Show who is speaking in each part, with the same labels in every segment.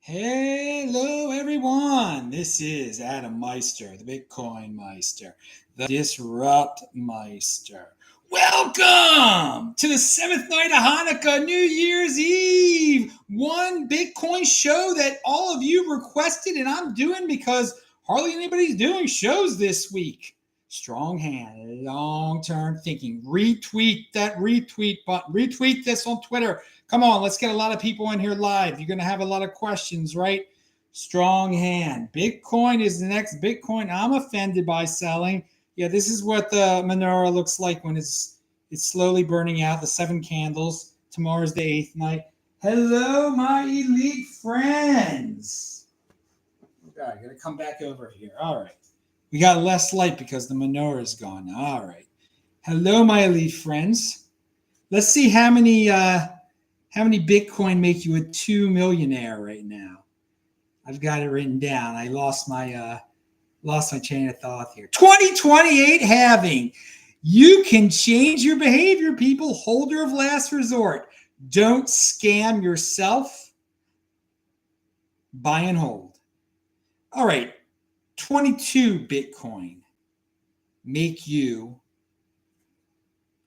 Speaker 1: Hello, everyone. This is Adam Meister, the Bitcoin Meister, the Disrupt Meister. Welcome to the seventh night of Hanukkah, New Year's Eve. One Bitcoin show that all of you requested, and I'm doing because hardly anybody's doing shows this week. Strong hand, long-term thinking. Retweet that retweet button. Retweet this on Twitter. Come on, let's get a lot of people in here live. You're going to have a lot of questions, right? Strong hand. Bitcoin is the next Bitcoin I'm offended by selling. Yeah, this is what the menorah looks like when it's slowly burning out, the 7 candles. Tomorrow's the 8th night. Hello, my elite friends. Okay, I got to come back over here. All right. We got less light because the menorah is gone. All right. Hello, my elite friends. Let's see how many Bitcoin make you a 2 millionaire right now. I've got it written down. I lost my chain of thought here. 2028 halving. You can change your behavior, people. Holder of last resort. Don't scam yourself. Buy and hold. All right. 22 Bitcoin make you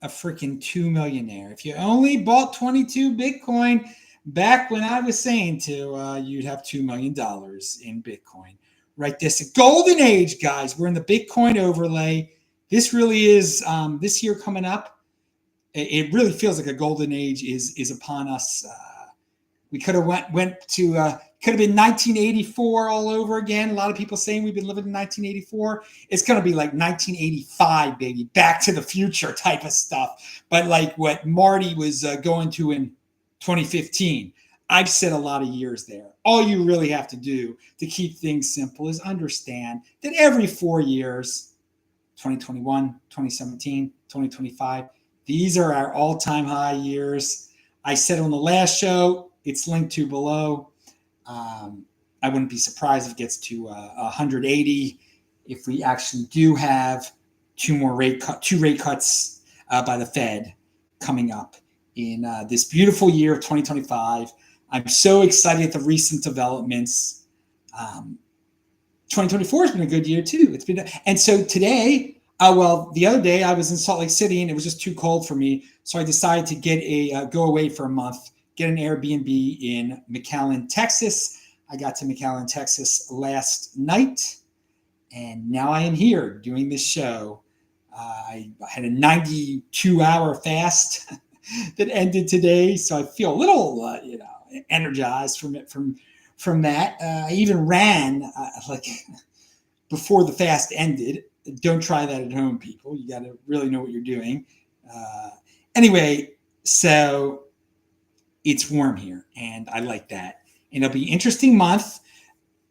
Speaker 1: a freaking 2 millionaire. If you only bought 22 Bitcoin back when I was saying you'd have $2 million in Bitcoin. Right, this a golden age, guys. We're in the Bitcoin overlay. This really is this year coming up. It really feels like a golden age is upon us. We could have went to could have been 1984 all over again. A lot of people saying we've been living in 1984. It's going to be like 1985, baby, Back to the Future type of stuff. But like what Marty was going to in 2015. I've said a lot of years there. All you really have to do to keep things simple is understand that every 4 years, 2021, 2017, 2025, these are our all-time high years. I said on the last show, it's linked to below. I wouldn't be surprised if it gets to 180 if we actually do have two rate cuts by the Fed coming up in this beautiful year of 2025. I'm so excited at the recent developments. 2024 has been a good year too. And so today, the other day I was in Salt Lake City and it was just too cold for me, so I decided to get go away for a month. Get an Airbnb in McAllen, Texas. I got to McAllen, Texas last night, and now I am here doing this show. I had a 92-hour fast that ended today, so I feel a little, energized from that. I even ran before the fast ended. Don't try that at home, people. You got to really know what you're doing. Anyway, so it's warm here, and I like that. And it'll be an interesting month.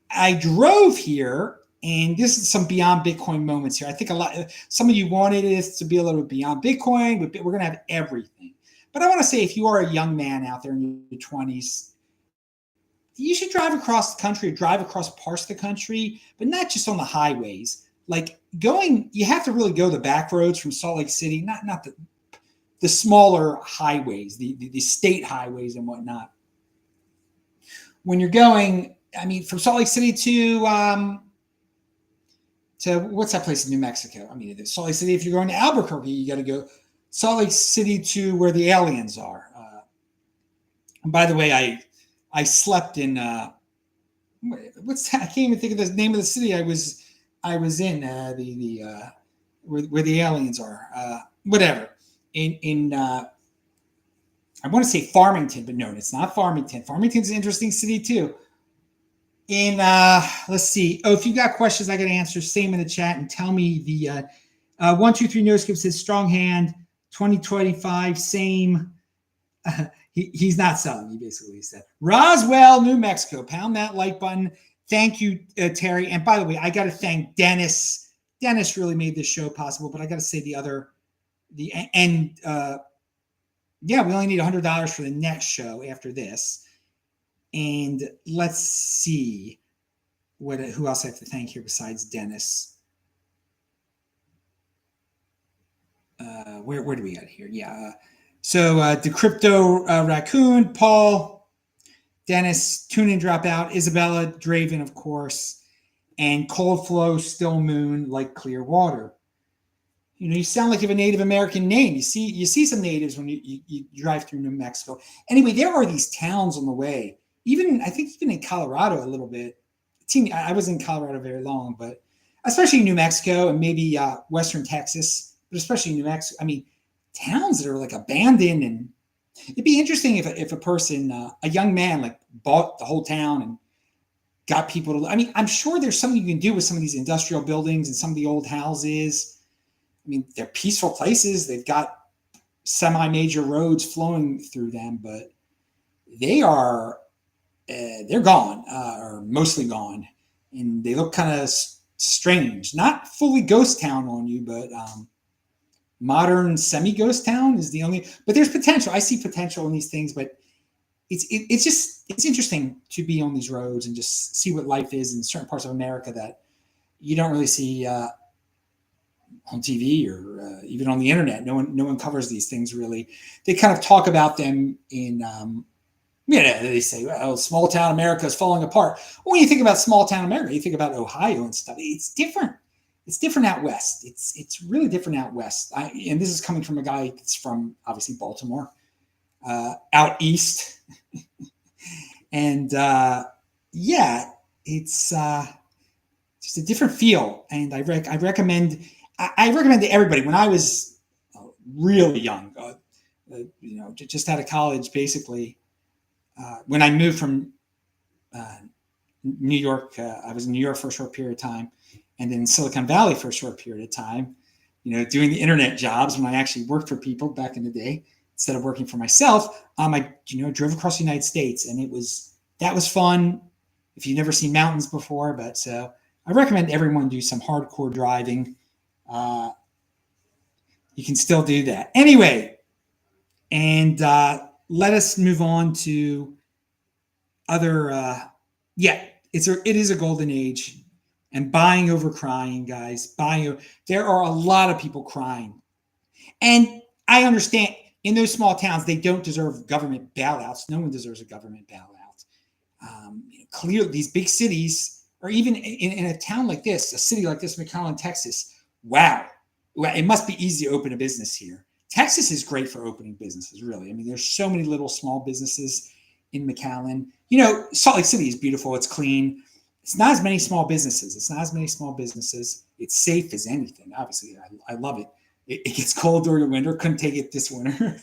Speaker 1: I drove here, and this is some beyond Bitcoin moments here. I think some of you wanted this to be a little bit beyond Bitcoin. We're going to have everything. But I want to say, if you are a young man out there in your 20s, you should drive across the country, or drive across parts of the country, but not just on the highways. You have to really go the back roads from Salt Lake City, not the smaller highways, the state highways and whatnot. When you're going, from Salt Lake City to what's that place in New Mexico? Salt Lake City, if you're going to Albuquerque, you got to go Salt Lake City to where the aliens are. And by the way, I slept in, what's that? I can't even think of the name of the city I was in, where the aliens are, whatever. I want to say Farmington, but no, it's not Farmington. Farmington's an interesting city too. Let's see. Oh, if you got questions, I got to answer. Same in the chat and tell me the 123 no skip says strong hand 2025 same. He's not selling. He basically said Roswell, New Mexico. Pound that like button. Thank you, Terry. And by the way, I got to thank Deniz. Deniz really made this show possible. But I got to say we only need $100 for the next show after this. And let's see who else I have to thank here besides Deniz. Where do we got here? Yeah. So DaCryptoRaccoon, Paul, Deniz, Tune In Drop Out, Izabella Drayven, of course, and Cold Flow, Still Moon, Like Clear Water. You know, you sound like you have a Native American name. You see some natives when you drive through New Mexico. Anyway, there are these towns on the way. I think even in Colorado a little bit. I wasn't in Colorado very long, but especially New Mexico and maybe Western Texas, but especially New Mexico. I mean, towns that are like abandoned, and it'd be interesting if a person, a young man, like bought the whole town and got people to. I mean, I'm sure there's something you can do with some of these industrial buildings and some of the old houses. I mean, they're peaceful places. They've got semi-major roads flowing through them, but they're gone, or mostly gone, and they look kind of strange. Not fully ghost town on you, but modern semi-ghost town is the only. But there's potential. I see potential in these things, but it's interesting to be on these roads and just see what life is in certain parts of America that you don't really see on TV or even on the internet. No one covers these things really. They kind of talk about them in, they say, well, small town America is falling apart. When you think about small town America, you think about Ohio and stuff. It's different. It's different out west. It's really different out west. And this is coming from a guy that's from obviously Baltimore, out east, and it's just a different feel. And I recommend to everybody. When I was really young, just out of college, basically, when I moved from New York, I was in New York for a short period of time, and then Silicon Valley for a short period of time, doing the internet jobs when I actually worked for people back in the day instead of working for myself. I drove across the United States, and that was fun. If you've never seen mountains before, but so I recommend everyone do some hardcore driving. You can still do that anyway, and let us move on to other. It is a golden age, and buying over crying, guys. There are a lot of people crying, and I understand in those small towns they don't deserve government bailouts. No one deserves a government bailout. Clearly, these big cities, or even in a town like this, a city like this, McAllen, Texas. Wow, it must be easy to open a business here. Texas is great for opening businesses, really. I mean, there's so many little small businesses in McAllen. Salt Lake City is beautiful. It's clean. It's not as many small businesses. It's safe as anything. Obviously, I love it. It gets cold during the winter. Couldn't take it this winter.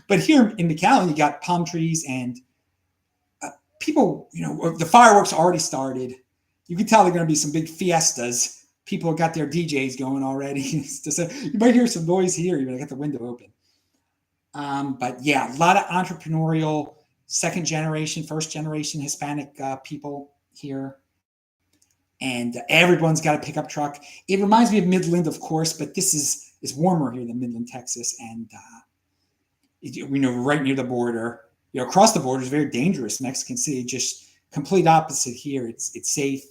Speaker 1: But here in McAllen, you got palm trees and people, the fireworks already started. You can tell they're going to be some big fiestas. People got their DJs going already. You might hear some noise here, even I got the window open. But yeah, a lot of entrepreneurial second generation, first generation Hispanic people here. And everyone's got a pickup truck. It reminds me of Midland, of course, but this is warmer here than Midland, Texas. And right near the border. Across the border is very dangerous. Mexican City, just complete opposite here. It's safe.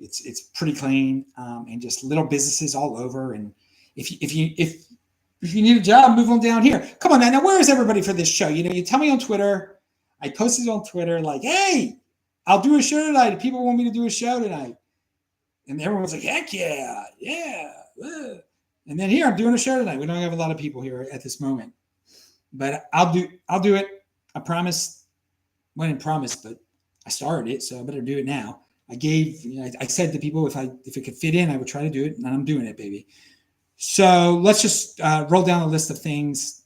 Speaker 1: It's pretty clean, and just little businesses all over. And if you need a job, move on down here. Come on now. Where is everybody for this show? You tell me on Twitter. I posted on Twitter like, hey, I'll do a show tonight. People want me to do a show tonight. And everyone's like, heck yeah. And then here I'm doing a show tonight. We don't have a lot of people here at this moment, but I'll do it. I promise. Well, I didn't promise, but I started it, so I better do it now. I said to people if it could fit in, I would try to do it, and I'm doing it, baby. So let's just roll down a list of things.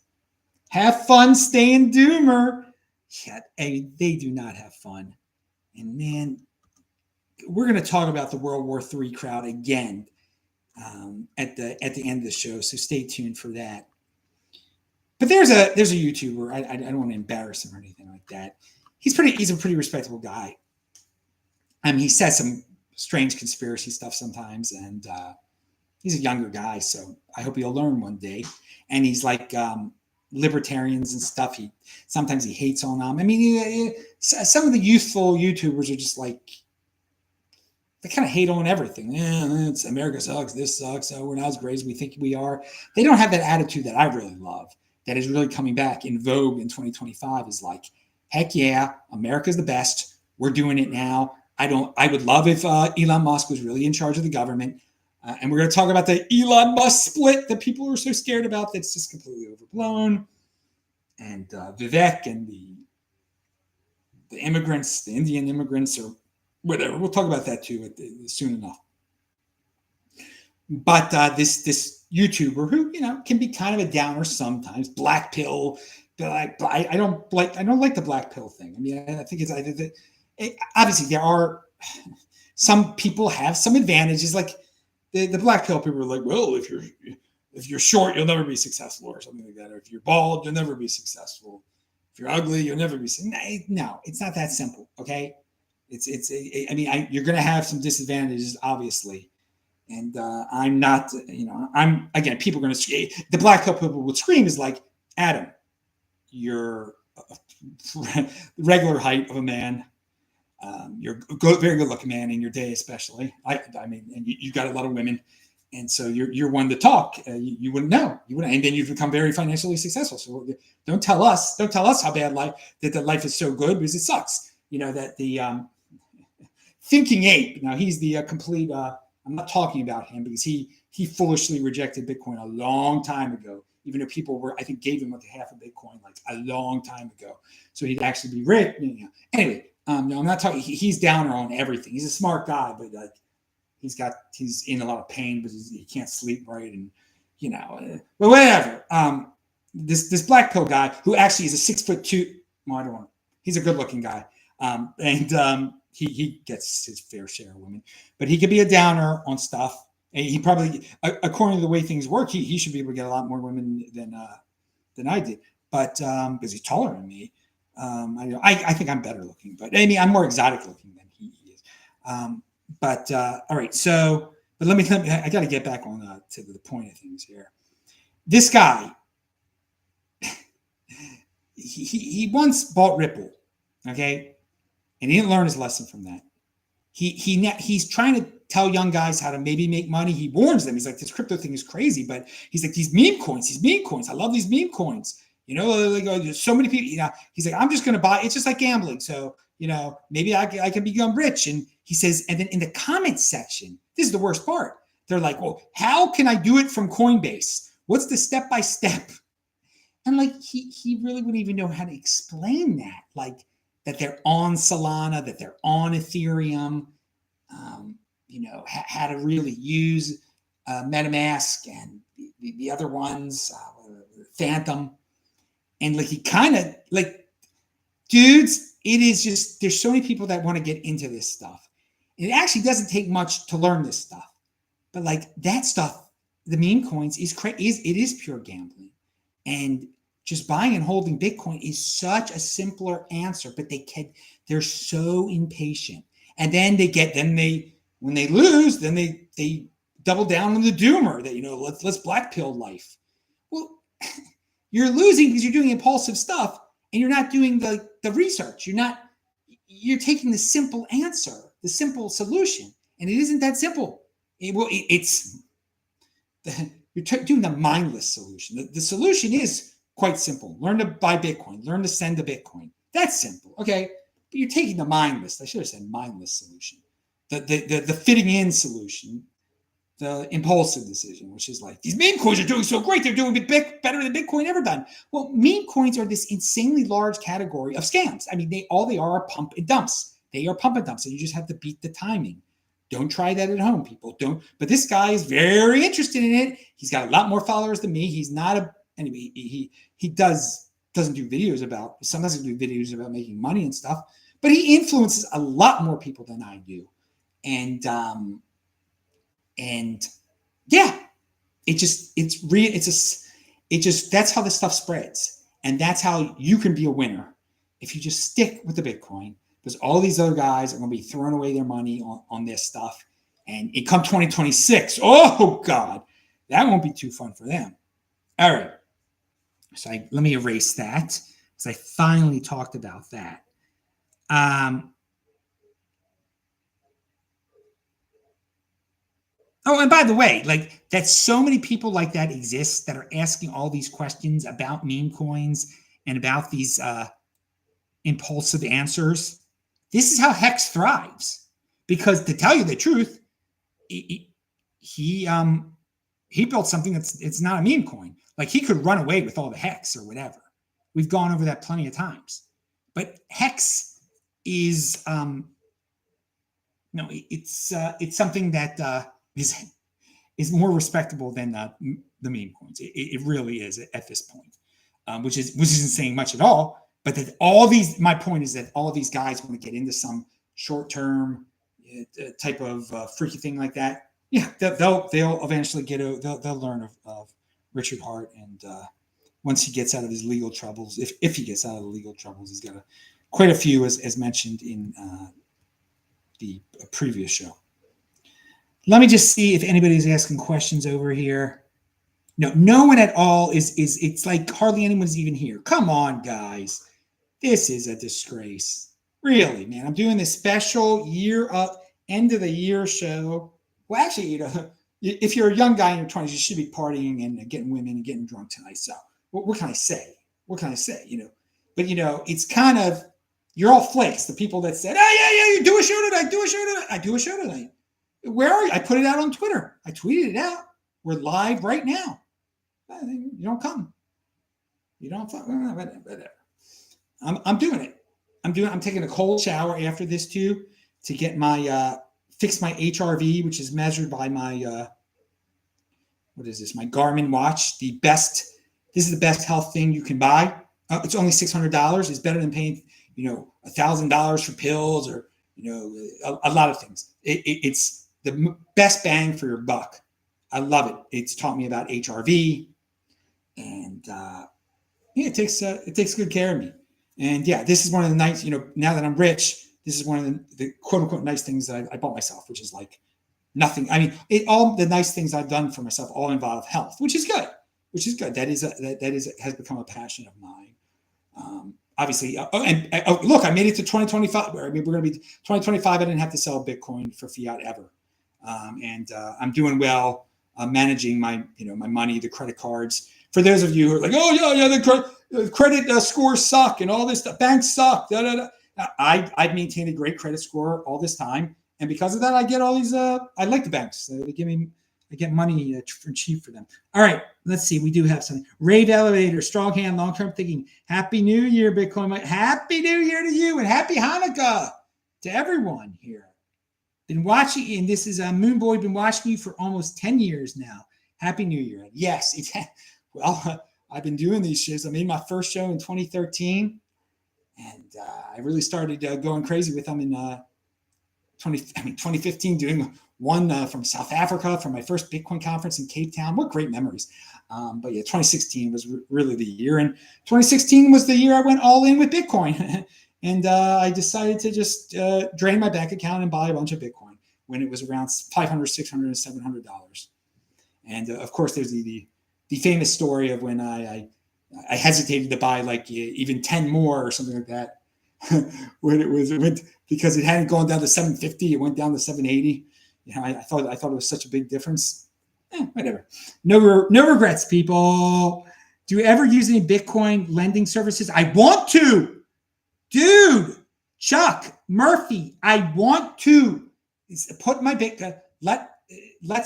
Speaker 1: Have fun staying doomer. Yeah, they do not have fun. And man, we're going to talk about the World War III crowd again at the end of the show, so stay tuned for that. But there's a YouTuber. I don't want to embarrass him or anything like that. He's a pretty respectable guy. I mean, he says some strange conspiracy stuff sometimes, and he's a younger guy, so I hope he'll learn one day. And he's like libertarians and stuff. Sometimes he hates on them. I mean, some of the youthful YouTubers are just like, they kind of hate on everything. It's America sucks. This sucks. Oh, we're not as great as we think we are. They don't have that attitude that I really love. That is really coming back in vogue in 2025. Is like, Heck yeah, America's the best. We're doing it now. I would love if Elon Musk was really in charge of the government. And we're going to talk about the Elon Musk split that people are so scared about. That's just completely overblown. And Vivek and the immigrants, the Indian immigrants, or whatever. We'll talk about that too soon enough. But this YouTuber who can be kind of a downer sometimes, black pill. I don't like the black pill thing. I mean, I think obviously there are some people have some advantages. Like the black pill people are like, well, if you're short, you'll never be successful, or something like that. Or if you're bald, you'll never be successful. If you're ugly, you'll never be successful. No, it's not that simple. Okay, you're going to have some disadvantages, obviously. And I'm not, again, people are going to, the black pill people will scream is like, Adam, you're regular height of a man. You're very good looking man in your day, especially. And you got a lot of women. And so you're one to talk. You wouldn't know. You wouldn't, and then you've become very financially successful. So don't tell us how bad that life is so good, because it sucks. That the thinking ape, now he's the complete, I'm not talking about him because he foolishly rejected Bitcoin a long time ago, even though people I think gave him like half of Bitcoin like a long time ago. So he'd actually be rich. Anyway, no, I'm not talking, he's downer on everything. He's a smart guy, but like he's in a lot of pain, but he can't sleep right. And, but whatever. This black pill guy who actually is a 6'2", well, I don't want, he's a good looking guy. He gets his fair share of women, but he could be a downer on stuff. And he probably, according to the way things work, he should be able to get a lot more women than I did. But because he's taller than me, I think I'm better looking. But I'm more exotic looking than he is. All right. So, but let me. I got to get back on to the point of things here. This guy, he once bought Ripple, okay. And he didn't learn his lesson from that. He's trying to tell young guys how to maybe make money. He warns them. He's like, this crypto thing is crazy, but he's like, these meme coins. I love these meme coins. There's so many people. He's like, I'm just going to buy. It's just like gambling. So maybe I can become rich. And he says, and then in the comments section, this is the worst part. They're like, well, how can I do it from Coinbase? What's the step by step? And like he really wouldn't even know how to explain that. Like, that they're on Solana, that they're on Ethereum, how to really use MetaMask and the other ones, Phantom. And like he kind of like, dudes, it is just, there's so many people that want to get into this stuff. And it actually doesn't take much to learn this stuff. But like that stuff, the meme coins it is pure gambling. And just buying and holding Bitcoin is such a simpler answer, but they're so impatient. And then when they lose, then they double down on the doomer that, let's black pill life. Well, you're losing because you're doing impulsive stuff and you're not doing the research. You're taking the simple answer, the simple solution. And it isn't that simple. You're doing the mindless solution. The solution is quite simple. Learn to buy Bitcoin. Learn to send to Bitcoin. That's simple. Okay. But you're taking the mindless. I should have said mindless solution. The fitting in solution. The impulsive decision, which is like, these meme coins are doing so great. They're doing it better than Bitcoin ever done. Well, meme coins are this insanely large category of scams. I mean, they are pump and dumps. They are pump and dumps. And you just have to beat the timing. Don't try that at home, people. Don't. But this guy is very interested in it. He's got a lot more followers than me. He's not anyway, he doesn't do videos about, sometimes he do videos about making money and stuff, but he influences a lot more people than I do. And yeah, that's how this stuff spreads. And that's how you can be a winner if you just stick with the Bitcoin, because all these other guys are going to be throwing away their money on this stuff. And it come 2026. Oh God, that won't be too fun for them. All right. So let me erase that because I finally talked about that. Oh, and by the way, like that so many people like that exist that are asking all these questions about meme coins and about these impulsive answers. This is how Hex thrives, because to tell you the truth, he built something it's not a meme coin. Like, he could run away with all the Hex or whatever. We've gone over that plenty of times. But Hex is it's something that is more respectable than the meme coins. It really is at this point, which isn't saying much at all. But that my point is that all of these guys want to get into some short-term type of freaky thing like that. Yeah, they'll eventually they'll learn of Richard Hart, and once he gets out of his legal troubles, if he gets out of the legal troubles, he's got quite a few, as mentioned in the previous show. Let me just see if anybody's asking questions over here. No one at all is. It's like hardly anyone's even here. Come on, guys. This is a disgrace. Really, man. I'm doing this special end of the year show. Well, actually, if you're a young guy in your 20s, you should be partying and getting women and getting drunk tonight. So what can I say? What can I say? But it's kind of, you're all flakes. The people that said, oh, yeah, you do a show tonight. I do a show tonight. Where are you? I put it out on Twitter. I tweeted it out. We're live right now. You don't come. You don't. Whatever. I'm doing it. I'm taking a cold shower after this too, to get my fix my HRV, which is measured by my what is this? My Garmin watch. This is the best health thing you can buy. It's only $600. It's better than paying $1,000 for pills or a lot of things. It's the best bang for your buck. I love it. It's taught me about HRV, and it takes good care of me. And yeah, this is one of the nice, now that I'm rich, this is one of the quote unquote nice things that I bought myself, which is like nothing. I mean, all the nice things I've done for myself all involve health, which is good. That has become a passion of mine. Obviously, look, I made it to 2025. I mean, we're going to be 2025. I didn't have to sell Bitcoin for fiat ever, and I'm doing well. Managing my money, the credit cards. For those of you who are like, oh yeah, the credit scores suck and all this stuff, banks suck. I've maintained a great credit score all this time, and because of that, I get all these. I like the banks. I get money for cheap for them. All right, let's see. We do have some. Rave Elevator, strong hand, long term thinking. Happy New Year, Bitcoin. Happy New Year to you, and happy Hanukkah to everyone here. Been watching, and this is Moon Boy. Been watching you for almost 10 years now. Happy New Year. Yes, I've been doing these shows. I made my first show in 2013, and I really started going crazy with them in 2015, doing one from South Africa from my first Bitcoin conference in Cape Town. What great memories. But yeah, 2016 was really the year, and 2016 was the year I went all in with Bitcoin. And I decided to just drain my bank account and buy a bunch of Bitcoin when it was around $500, $600, and $700. And of course, there's the famous story of when I hesitated to buy like even 10 more or something like that. When it went because it hadn't gone down to 750, it went down to 780. I thought it was such a big difference. Whatever. No regrets, people. Do you ever use any Bitcoin lending services? I want to. Dude, Chuck, Murphy, I want to put my Bitcoin, let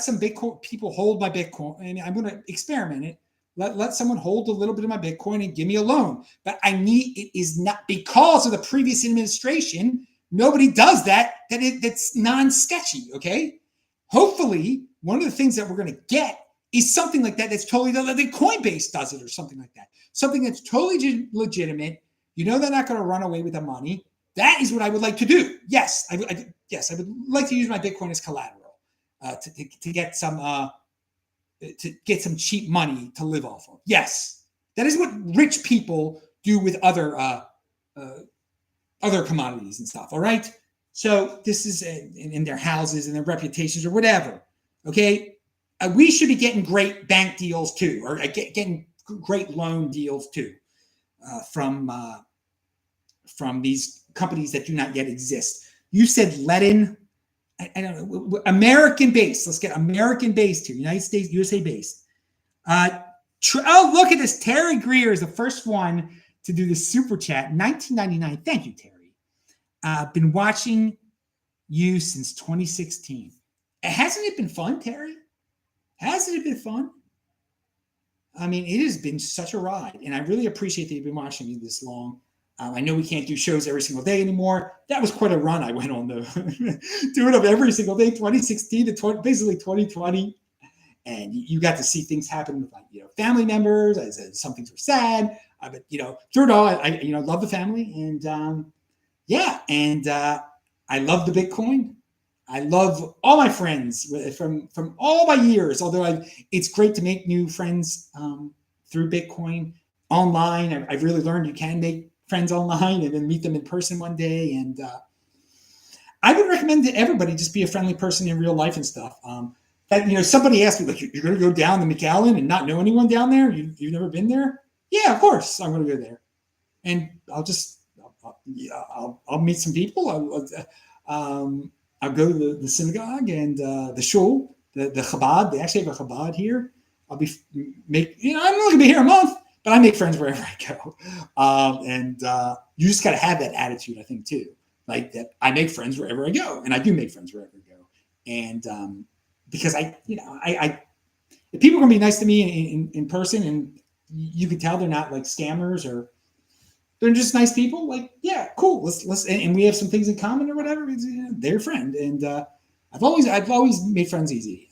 Speaker 1: some Bitcoin people hold my Bitcoin, and I'm going to experiment it. Let someone hold a little bit of my Bitcoin and give me a loan. But it is not because of the previous administration. Nobody does that. That's non-sketchy, okay? Hopefully, one of the things that we're going to get is something like that that's totally, the Coinbase does it or something like that. Something that's totally legitimate. They're not going to run away with the money. That is what I would like to do. Yes, I would like to use my Bitcoin as collateral to get some cheap money to live off of. Yes, that is what rich people do with other commodities and stuff. All right. So this is in their houses and their reputations or whatever. Okay, we should be getting great bank deals too, or getting great loan deals too. From these companies that do not yet exist. You said let in, I don't know, American based. Let's get American based here, United States, USA based. Look at this. Terry Grier is the first one to do this super chat. 1999. Thank you, Terry. Been watching you since 2016. Hasn't it been fun, Terry? Hasn't it been fun? I mean, it has been such a ride, and I really appreciate that you've been watching me this long. I know we can't do shows every single day anymore. That was quite a run I went on, though. Doing them every single day, 2016 to basically 2020. And you got to see things happen with, like, family members. I said some things were sad, but through it all, I love the family, and I love the Bitcoin. I love all my friends from all my years. Although it's great to make new friends through Bitcoin online. I've really learned you can make friends online and then meet them in person one day. And I would recommend to everybody just be a friendly person in real life and stuff. Somebody asked me, like, you're going to go down the McAllen and not know anyone down there? You've never been there? Yeah, of course I'm going to go there, and I'll meet some people. I'll go to the synagogue and the shul, the Chabad. They actually have a Chabad here. I'm not going to be here a month, but I make friends wherever I go. You just got to have that attitude, I think, too. Like that, I make friends wherever I go, and I do make friends wherever I go. And because if people are going to be nice to me in person, and you can tell they're not like scammers or they're just nice people, like, yeah, cool. Let's and we have some things in common or whatever. They're a friend, and I've always made friends easy.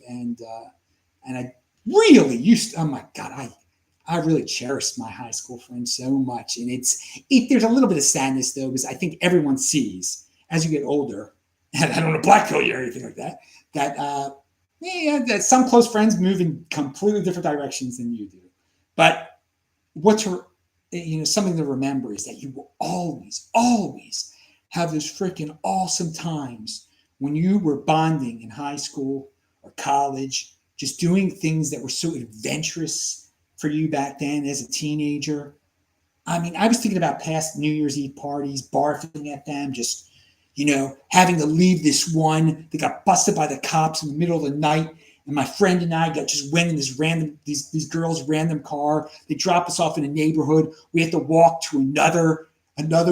Speaker 1: And I really used to, oh my God, I really cherished my high school friends so much. And there's a little bit of sadness though, because I think everyone sees as you get older, and I don't want to blackpill you or anything like that, that some close friends move in completely different directions than you do. But something to remember is that you will always, always have those freaking awesome times when you were bonding in high school or college, just doing things that were so adventurous for you back then as a teenager. I mean, I was thinking about past New Year's Eve parties, barfing at them, just, having to leave this one that got busted by the cops in the middle of the night. And my friend and I went in these girls' random car. They dropped us off in a neighborhood. We had to walk to another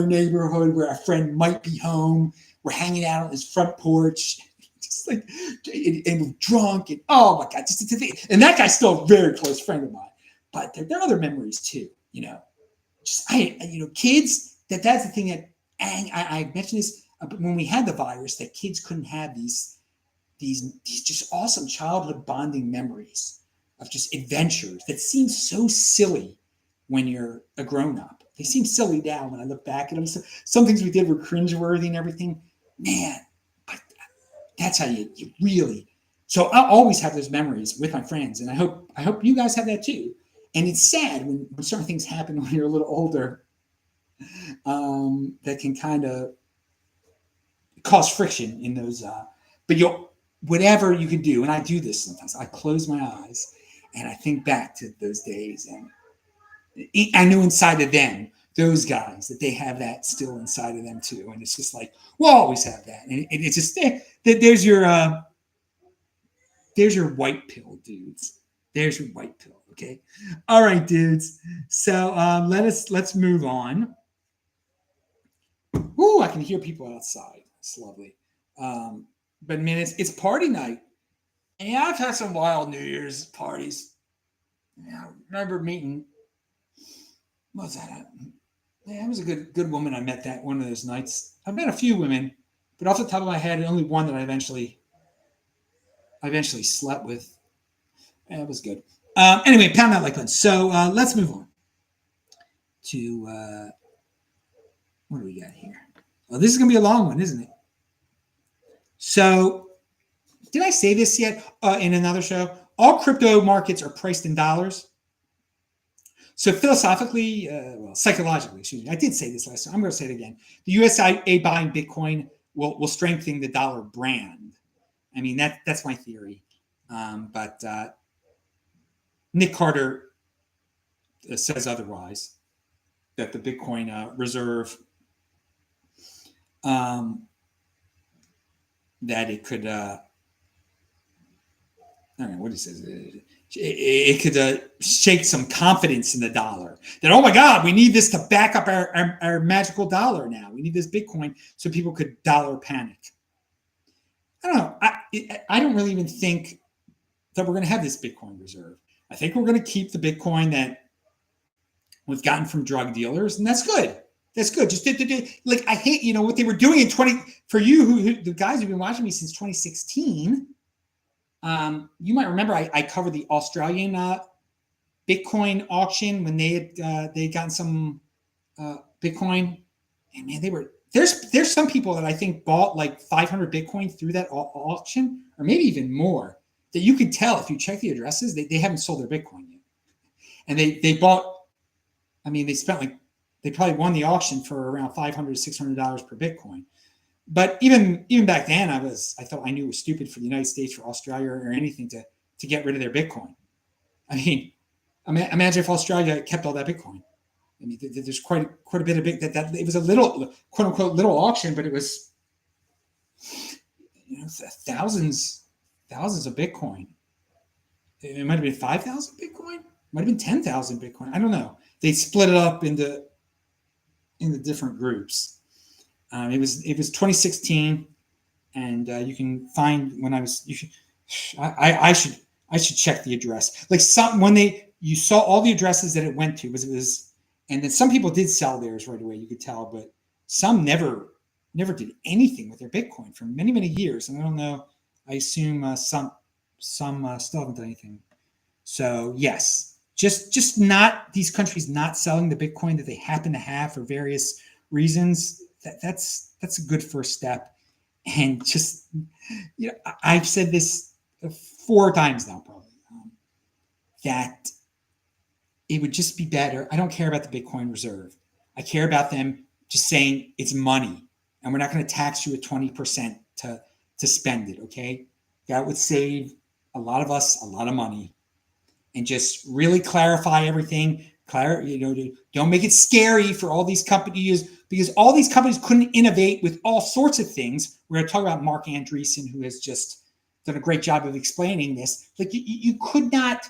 Speaker 1: neighborhood where our friend might be home. We're hanging out on his front porch, just like, and we're drunk. And oh my God, and that guy's still a very close friend of mine. But there are other memories too, kids. That's the thing that, and I mentioned this when we had the virus, that kids couldn't have these just awesome childhood bonding memories of just adventures that seem so silly when you're a grown-up. They seem silly now when I look back at them. So, some things we did were cringeworthy and everything. Man, but that's how you really. So I'll always have those memories with my friends, and I hope you guys have that too. And it's sad when certain things happen when you're a little older, that can kind of cause friction in those. But whatever you can do, and I do this sometimes. I close my eyes and I think back to those days, and I knew inside of them, those guys, that they have that still inside of them too. And it's just like, we'll always have that. And it's just there's your white pill, dudes. There's your white pill. Okay. All right, dudes. So let's move on. Ooh, I can hear people outside. It's lovely. But man, it's party night. And yeah, I've had some wild New Year's parties. Yeah, I remember meeting. What was that? Yeah, it was a good woman I met that one of those nights. I've met a few women, but off the top of my head, only one that I eventually slept with. Yeah, it was good. Anyway, pound that like button. So let's move on to what do we got here? Well, this is going to be a long one, isn't it? So, did I say this yet in another show? All crypto markets are priced in dollars. So philosophically, psychologically, excuse me, I did say this last time. I'm going to say it again. The USA buying Bitcoin will strengthen the dollar brand. I mean, that's my theory. But Nick Carter says otherwise, that the Bitcoin reserve, that it could, I don't know what he says. it could shake some confidence in the dollar. That, oh my God, we need this to back up our magical dollar now. We need this Bitcoin so people could dollar panic. I don't know. I don't really even think that we're going to have this Bitcoin reserve. I think we're going to keep the Bitcoin that we've gotten from drug dealers, and that's good. That's good. Just like, I hate, what they were doing in for you, who the guys who've been watching me since 2016. You might remember I covered the Australian Bitcoin auction when they had gotten some Bitcoin, and man, there's some people that I think bought like 500 Bitcoin through that auction, or maybe even more, that you could tell if you check the addresses, they haven't sold their Bitcoin yet, and they bought. I mean, they probably won the auction for around $500 to $600 per Bitcoin. But even back then, I thought I knew it was stupid for the United States or Australia or anything to get rid of their Bitcoin. I mean, imagine if Australia kept all that Bitcoin. I mean, there's quite a bit of that it was a little, quote unquote, little auction, but it was thousands of Bitcoin. It might have been 5,000 Bitcoin. It might have been 10,000 Bitcoin. I don't know. They split it up into different groups. It was 2016, and you can find when I was. I should check the address. Like you saw all the addresses that it went to was, and then some people did sell theirs right away. You could tell, but some never did anything with their Bitcoin for many years. And I don't know. I assume some still haven't done anything. So yes. Just not these countries not selling the Bitcoin that they happen to have for various reasons. That's a good first step. And just, I've said this 4 times now, probably, that it would just be better. I don't care about the Bitcoin reserve. I care about them just saying it's money, and we're not going to tax you at 20% to spend it. Okay, that would save a lot of us a lot of money. And just really clarify everything. Don't make it scary for all these companies, because all these companies couldn't innovate with all sorts of things. We're going to talk about Mark Andreessen, who has just done a great job of explaining this. Like, you could not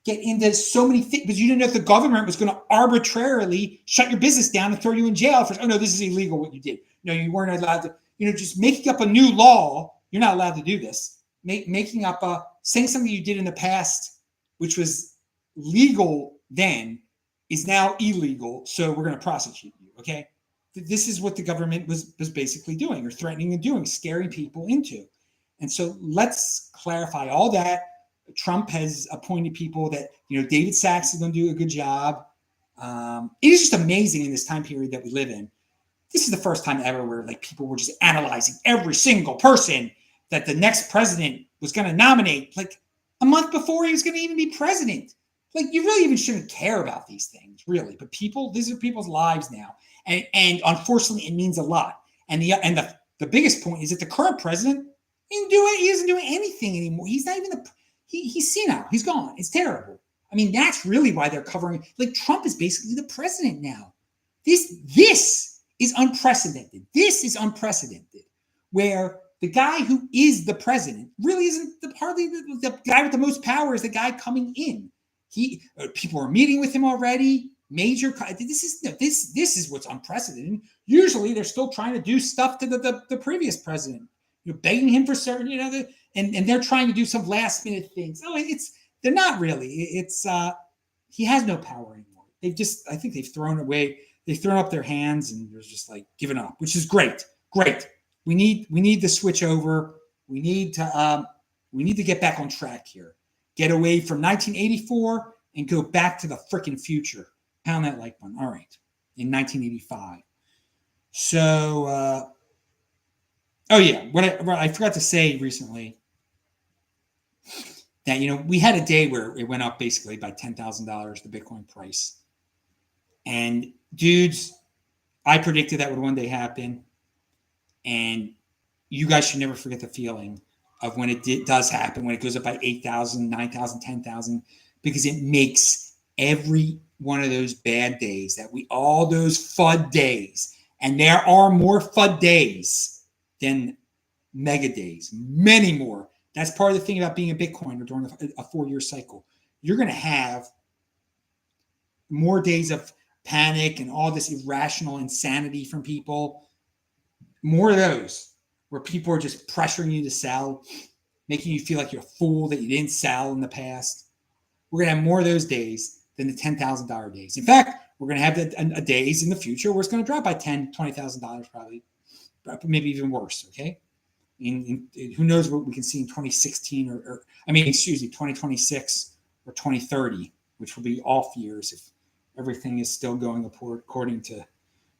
Speaker 1: get into so many things because you didn't know if the government was going to arbitrarily shut your business down and throw you in jail for, oh no, this is illegal what you did. No, you weren't allowed to, just making up a new law. You're not allowed to do this. Making up saying something you did in the past, which was legal then, is now illegal, so we're going to prosecute you, okay? This is what the government was basically doing, or threatening and doing, scaring people into. And so let's clarify all that. Trump has appointed people that, David Sachs is going to do a good job. It is just amazing in this time period that we live in. This is the first time ever where people were just analyzing every single person that the next president was going to nominate. A month before he was going to even be president. You really even shouldn't care about these things, really. But these are people's lives now. And unfortunately, it means a lot. And the biggest point is that the current president, he doesn't do anything anymore. He's not even he's senile. He's gone. It's terrible. I mean, that's really why they're covering. Trump is basically the president now. This is unprecedented. This is unprecedented. Where the guy who is the president really isn't hardly the guy with the most power is the guy coming in. People are meeting with him already. This is what's unprecedented. Usually they're still trying to do stuff to the previous president. Begging him for certain, and they're trying to do some last minute things. They're not really. He has no power anymore. I think they've thrown up their hands and they're just giving up, which is great. Great. We need to switch over. We need to get back on track here. Get away from 1984 and go back to the freaking future. Pound that like button. All right. In 1985. So, oh yeah, what I forgot to say recently that, we had a day where it went up basically by $10,000, the Bitcoin price. And dudes, I predicted that would one day happen. And you guys should never forget the feeling of when it does happen, when it goes up by 8,000, 9,000, 10,000, because it makes every one of those bad days all those FUD days. And there are more FUD days than mega days, many more. That's part of the thing about being a Bitcoiner during a 4-year cycle. you're going to have more days of panic and all this irrational insanity from people. More of those where people are just pressuring you to sell, making you feel like you're a fool that you didn't sell in the past. We're going to have more of those days than the $10,000 days. In fact, we're going to have a days in the future where it's going to drop by $10,000, $20,000 probably, maybe even worse, okay? In who knows what we can see in 2016 or 2026 or 2030, which will be off years if everything is still going according to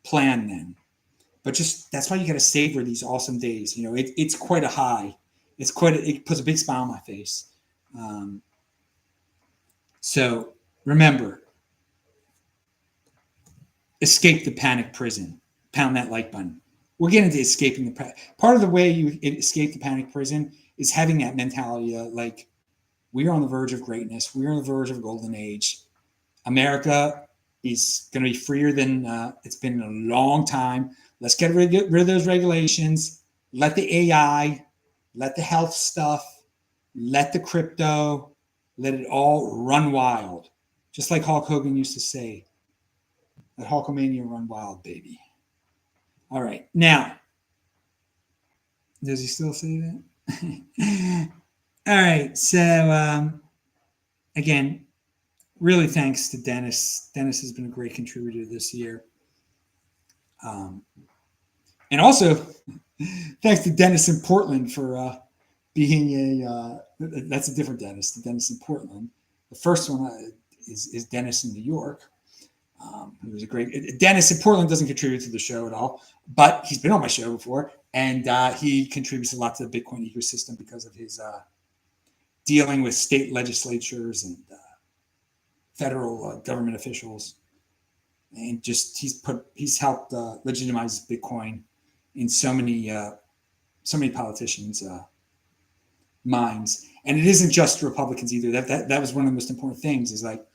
Speaker 1: plan then. But just that's why you got to savor these awesome days. You know, it's quite a high. It puts a big smile on my face. So remember, escape the panic prison. Pound that like button. We're getting to escaping the part of the way you escape the panic prison is having that mentality of like, we are on the verge of greatness. We are on the verge of a golden age. America is going to be freer than it's been in a long time. Let's get rid of those regulations. Let the AI, let the health stuff, let the crypto, let it all run wild. Just like Hulk Hogan used to say, let Hulkamania run wild, baby. All right. Now, does he still say that? All right. So, again, really thanks to Deniz. Deniz has been a great contributor this year. And also, thanks to Deniz in Portland for being that's a different Deniz, the Deniz in Portland. The first one is Deniz in New York. He was a great Deniz in Portland doesn't contribute to the show at all, but he's been on my show before, and he contributes a lot to the Bitcoin ecosystem because of his dealing with state legislatures and federal government officials, and just he's helped legitimize Bitcoin in so many politicians' minds. And it isn't just Republicans either. That was one of the most important things. Is like,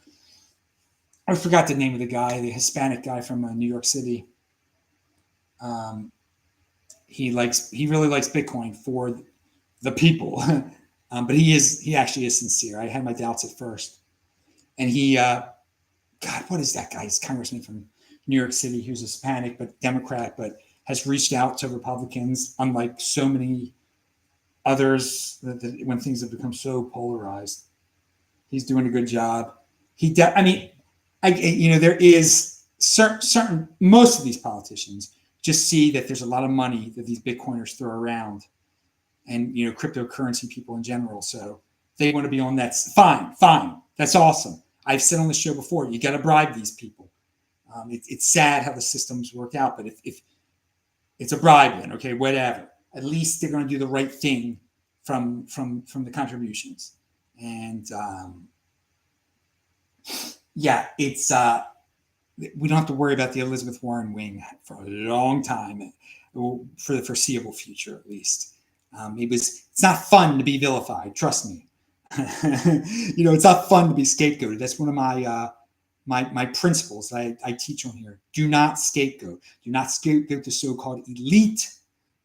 Speaker 1: I forgot the name of the guy, the Hispanic guy from New York City. He really likes Bitcoin for the people, but he actually is sincere. I had my doubts at first, and he, God, what is that guy? He's congressman from New York City. He was Hispanic but Democrat, but has reached out to Republicans, unlike so many others when things have become so polarized. He's doing a good job. There is certain most of these politicians just see that there's a lot of money that these Bitcoiners throw around, and cryptocurrency people in general. So they want to be on that. Fine, that's awesome. I've said on the show before, you got to bribe these people. It's sad how the systems work out, but if it's a bribe, then okay, whatever. At least they're going to do the right thing from the contributions, and it's we don't have to worry about the Elizabeth Warren wing for a long time, for the foreseeable future at least. It's not fun to be vilified. Trust me. It's not fun to be scapegoated. That's one of my principles that I teach on here. Do not scapegoat. Do not scapegoat the so-called elite,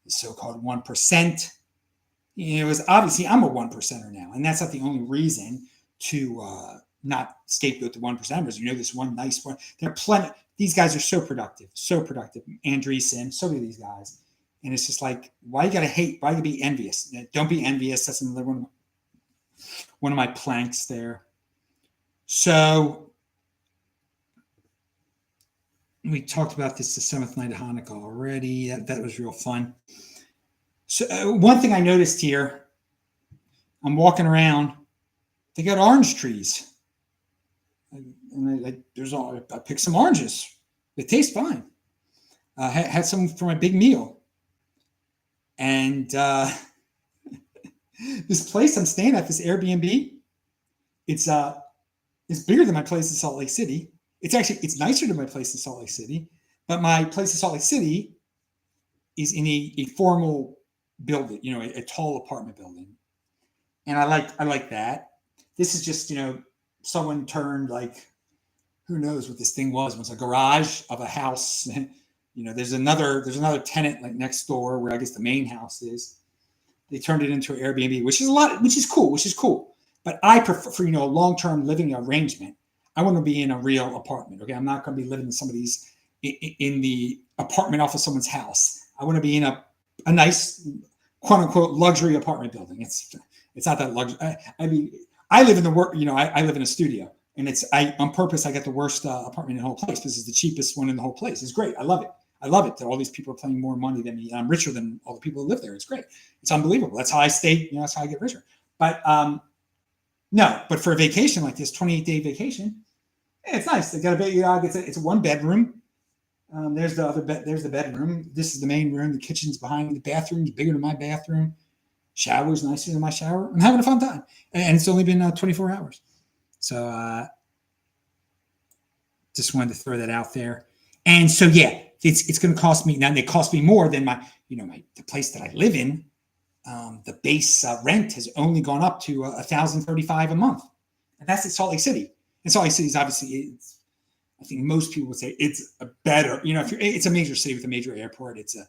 Speaker 1: the so-called 1%. Obviously I'm a 1%er now, and that's not the only reason to not scapegoat the 1%ers. This one nice one. There are plenty. These guys are so productive. Andreessen, so many of these guys. And it's just like, why you gotta hate? Why you be envious? Don't be envious. That's another one of my planks there. So we talked about this the 7th night of Hanukkah already. That was real fun. So one thing I noticed here, I'm walking around, they got orange trees. And I picked some oranges. They taste fine. Had some for my big meal. And this place I'm staying at, this Airbnb, it's bigger than my place in Salt Lake City. It's nicer than my place in Salt Lake City, but my place in Salt Lake City is in a formal building, a tall apartment building. And I like that. This is just, someone turned who knows what this thing was. It was a garage of a house. There's another tenant next door where I guess the main house is. They turned it into an Airbnb, which is cool. But I prefer, for a long-term living arrangement, I want to be in a real apartment. Okay, I'm not going to be living in somebody's in the apartment off of someone's house. I want to be in a nice, quote unquote, luxury apartment building. It's not that luxury. I mean, I live in the work. I live in a studio, and on purpose. I get the worst apartment in the whole place. This is the cheapest one in the whole place. It's great. I love it. I love it that all these people are paying more money than me. I'm richer than all the people who live there. It's great. It's unbelievable. That's how I stay. That's how I get richer. But no. But for a vacation like this, 28-day vacation, it's nice. They got a bed. It's a 1-bedroom. There's the other bed. There's the bedroom. This is the main room. The kitchen's behind me. The bathroom's bigger than my bathroom. Shower's nicer than my shower. I'm having a fun time, and it's only been 24 hours. So just wanted to throw that out there. And so yeah, it's going to cost me now. It cost me more than the place that I live in. The base rent has only gone up to $1,035 a month, and that's at Salt Lake City. And Salt Lake City is obviously I think most people would say it's a better, it's a major city with a major airport. It's a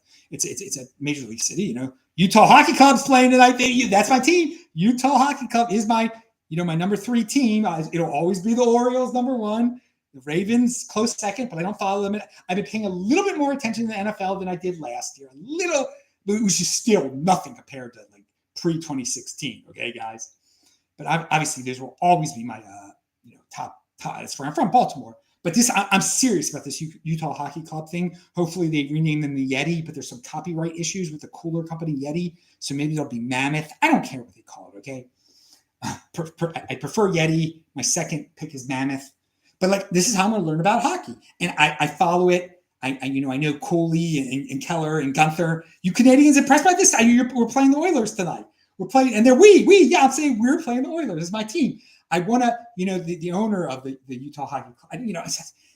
Speaker 1: major league city. Utah Hockey Club's playing tonight. That's my team. Utah Hockey Club is my number 3 team. It'll always be the Orioles number 1. The Ravens close second, but I don't follow them. I've been paying a little bit more attention to the NFL than I did last year. A little, but it was just still nothing compared to like pre-2016. Okay, guys. But obviously, these will always be my top. That's where I'm from, Baltimore. But I'm serious about this Utah Hockey Club thing. Hopefully they rename them the Yeti, but there's some copyright issues with the cooler company Yeti. So maybe they'll be Mammoth. I don't care what they call it, okay? I prefer Yeti. My second pick is Mammoth. But this is how I'm going to learn about hockey. And I follow it. I know Cooley and Keller and Gunther. You Canadians impressed by this? We're playing the Oilers tonight. We're playing, and I'm saying we're playing the Oilers. It's my team. I want to, the owner of the Utah Hockey Club,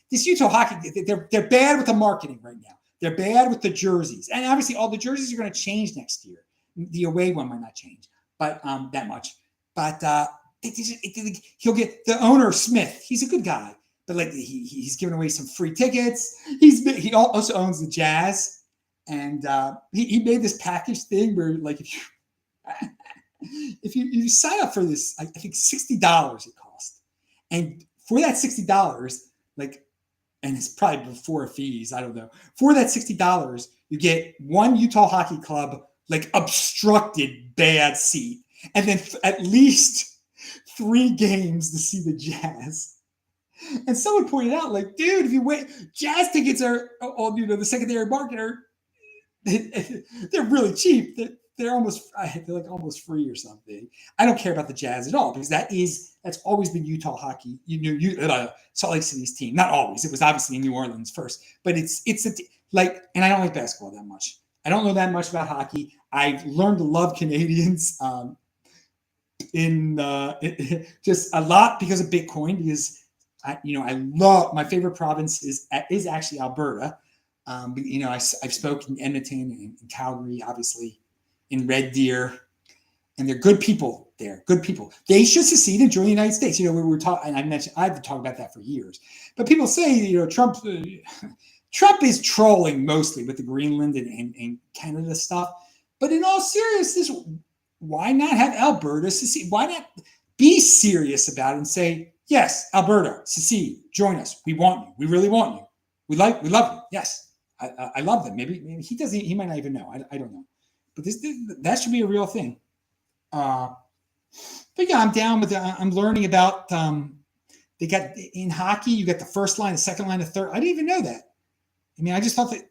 Speaker 1: this Utah Hockey, they're bad with the marketing right now. They're bad with the jerseys. And obviously all the jerseys are going to change next year. The away one might not change, but that much. But he'll get the owner, Smith. He's a good guy, but he's giving away some free tickets. He also owns the Jazz. And he made this package thing where if you sign up for this, I think $60 it cost. And for that $60, and it's probably before fees, I don't know. For that $60, you get one Utah Hockey Club, obstructed bad seat. And then at least 3 games to see the Jazz. And someone pointed out, dude, if you wait, Jazz tickets are, the secondary market they're really cheap. They're almost free or something. I don't care about the Jazz at all because that's always been Utah hockey. Salt Lake City's team. Not always. It was obviously in New Orleans first, but and I don't like basketball that much. I don't know that much about hockey. I've learned to love Canadians just a lot because of Bitcoin. Because I love, my favorite province is actually Alberta. I've spoken in Edmonton and Calgary, obviously, in Red Deer, and they're good people there. Good people. They should secede and join the United States. We were talking, and I've talked about that for years. But people say, Trump is trolling mostly with the Greenland and Canada stuff. But in all seriousness, why not have Alberta secede? Why not be serious about it and say, yes, Alberta, secede, join us. We want you. We really want you. We love you. Yes. I love them. Maybe he doesn't. He might not even know. I don't know. But that should be a real thing. But yeah, I'm down with it. I'm learning about. They got in hockey. You got the first line, the second line, the third. I didn't even know that. I just thought that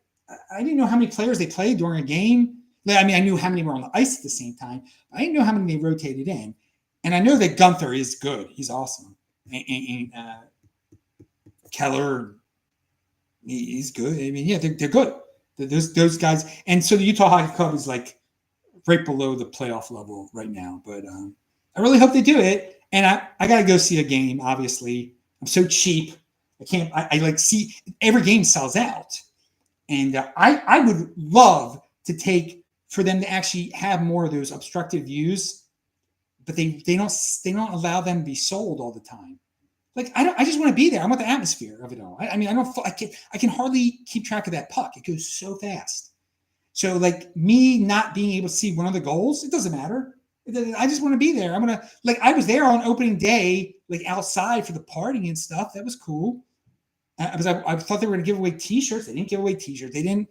Speaker 1: I didn't know how many players they played during a game. I knew how many were on the ice at the same time. I didn't know how many they rotated in. And I know that Gunther is good. He's awesome. And Keller. He's good. They're good. Those guys. And so the Utah Hockey Club is right below the playoff level right now. But I really hope they do it. And I got to go see a game, obviously. I'm so cheap. I can't. I see every game sells out. And I would love to for them to actually have more of those obstructive views. But they don't allow them to be sold all the time. I just want to be there. I want the atmosphere of it all. I can hardly keep track of that puck. It goes so fast. So me not being able to see one of the goals, it doesn't matter. I just want to be there. I'm going to, like, I was there on opening day, like outside for the party and stuff. That was cool. I thought they were going to give away t-shirts. They didn't give away t-shirts. They don't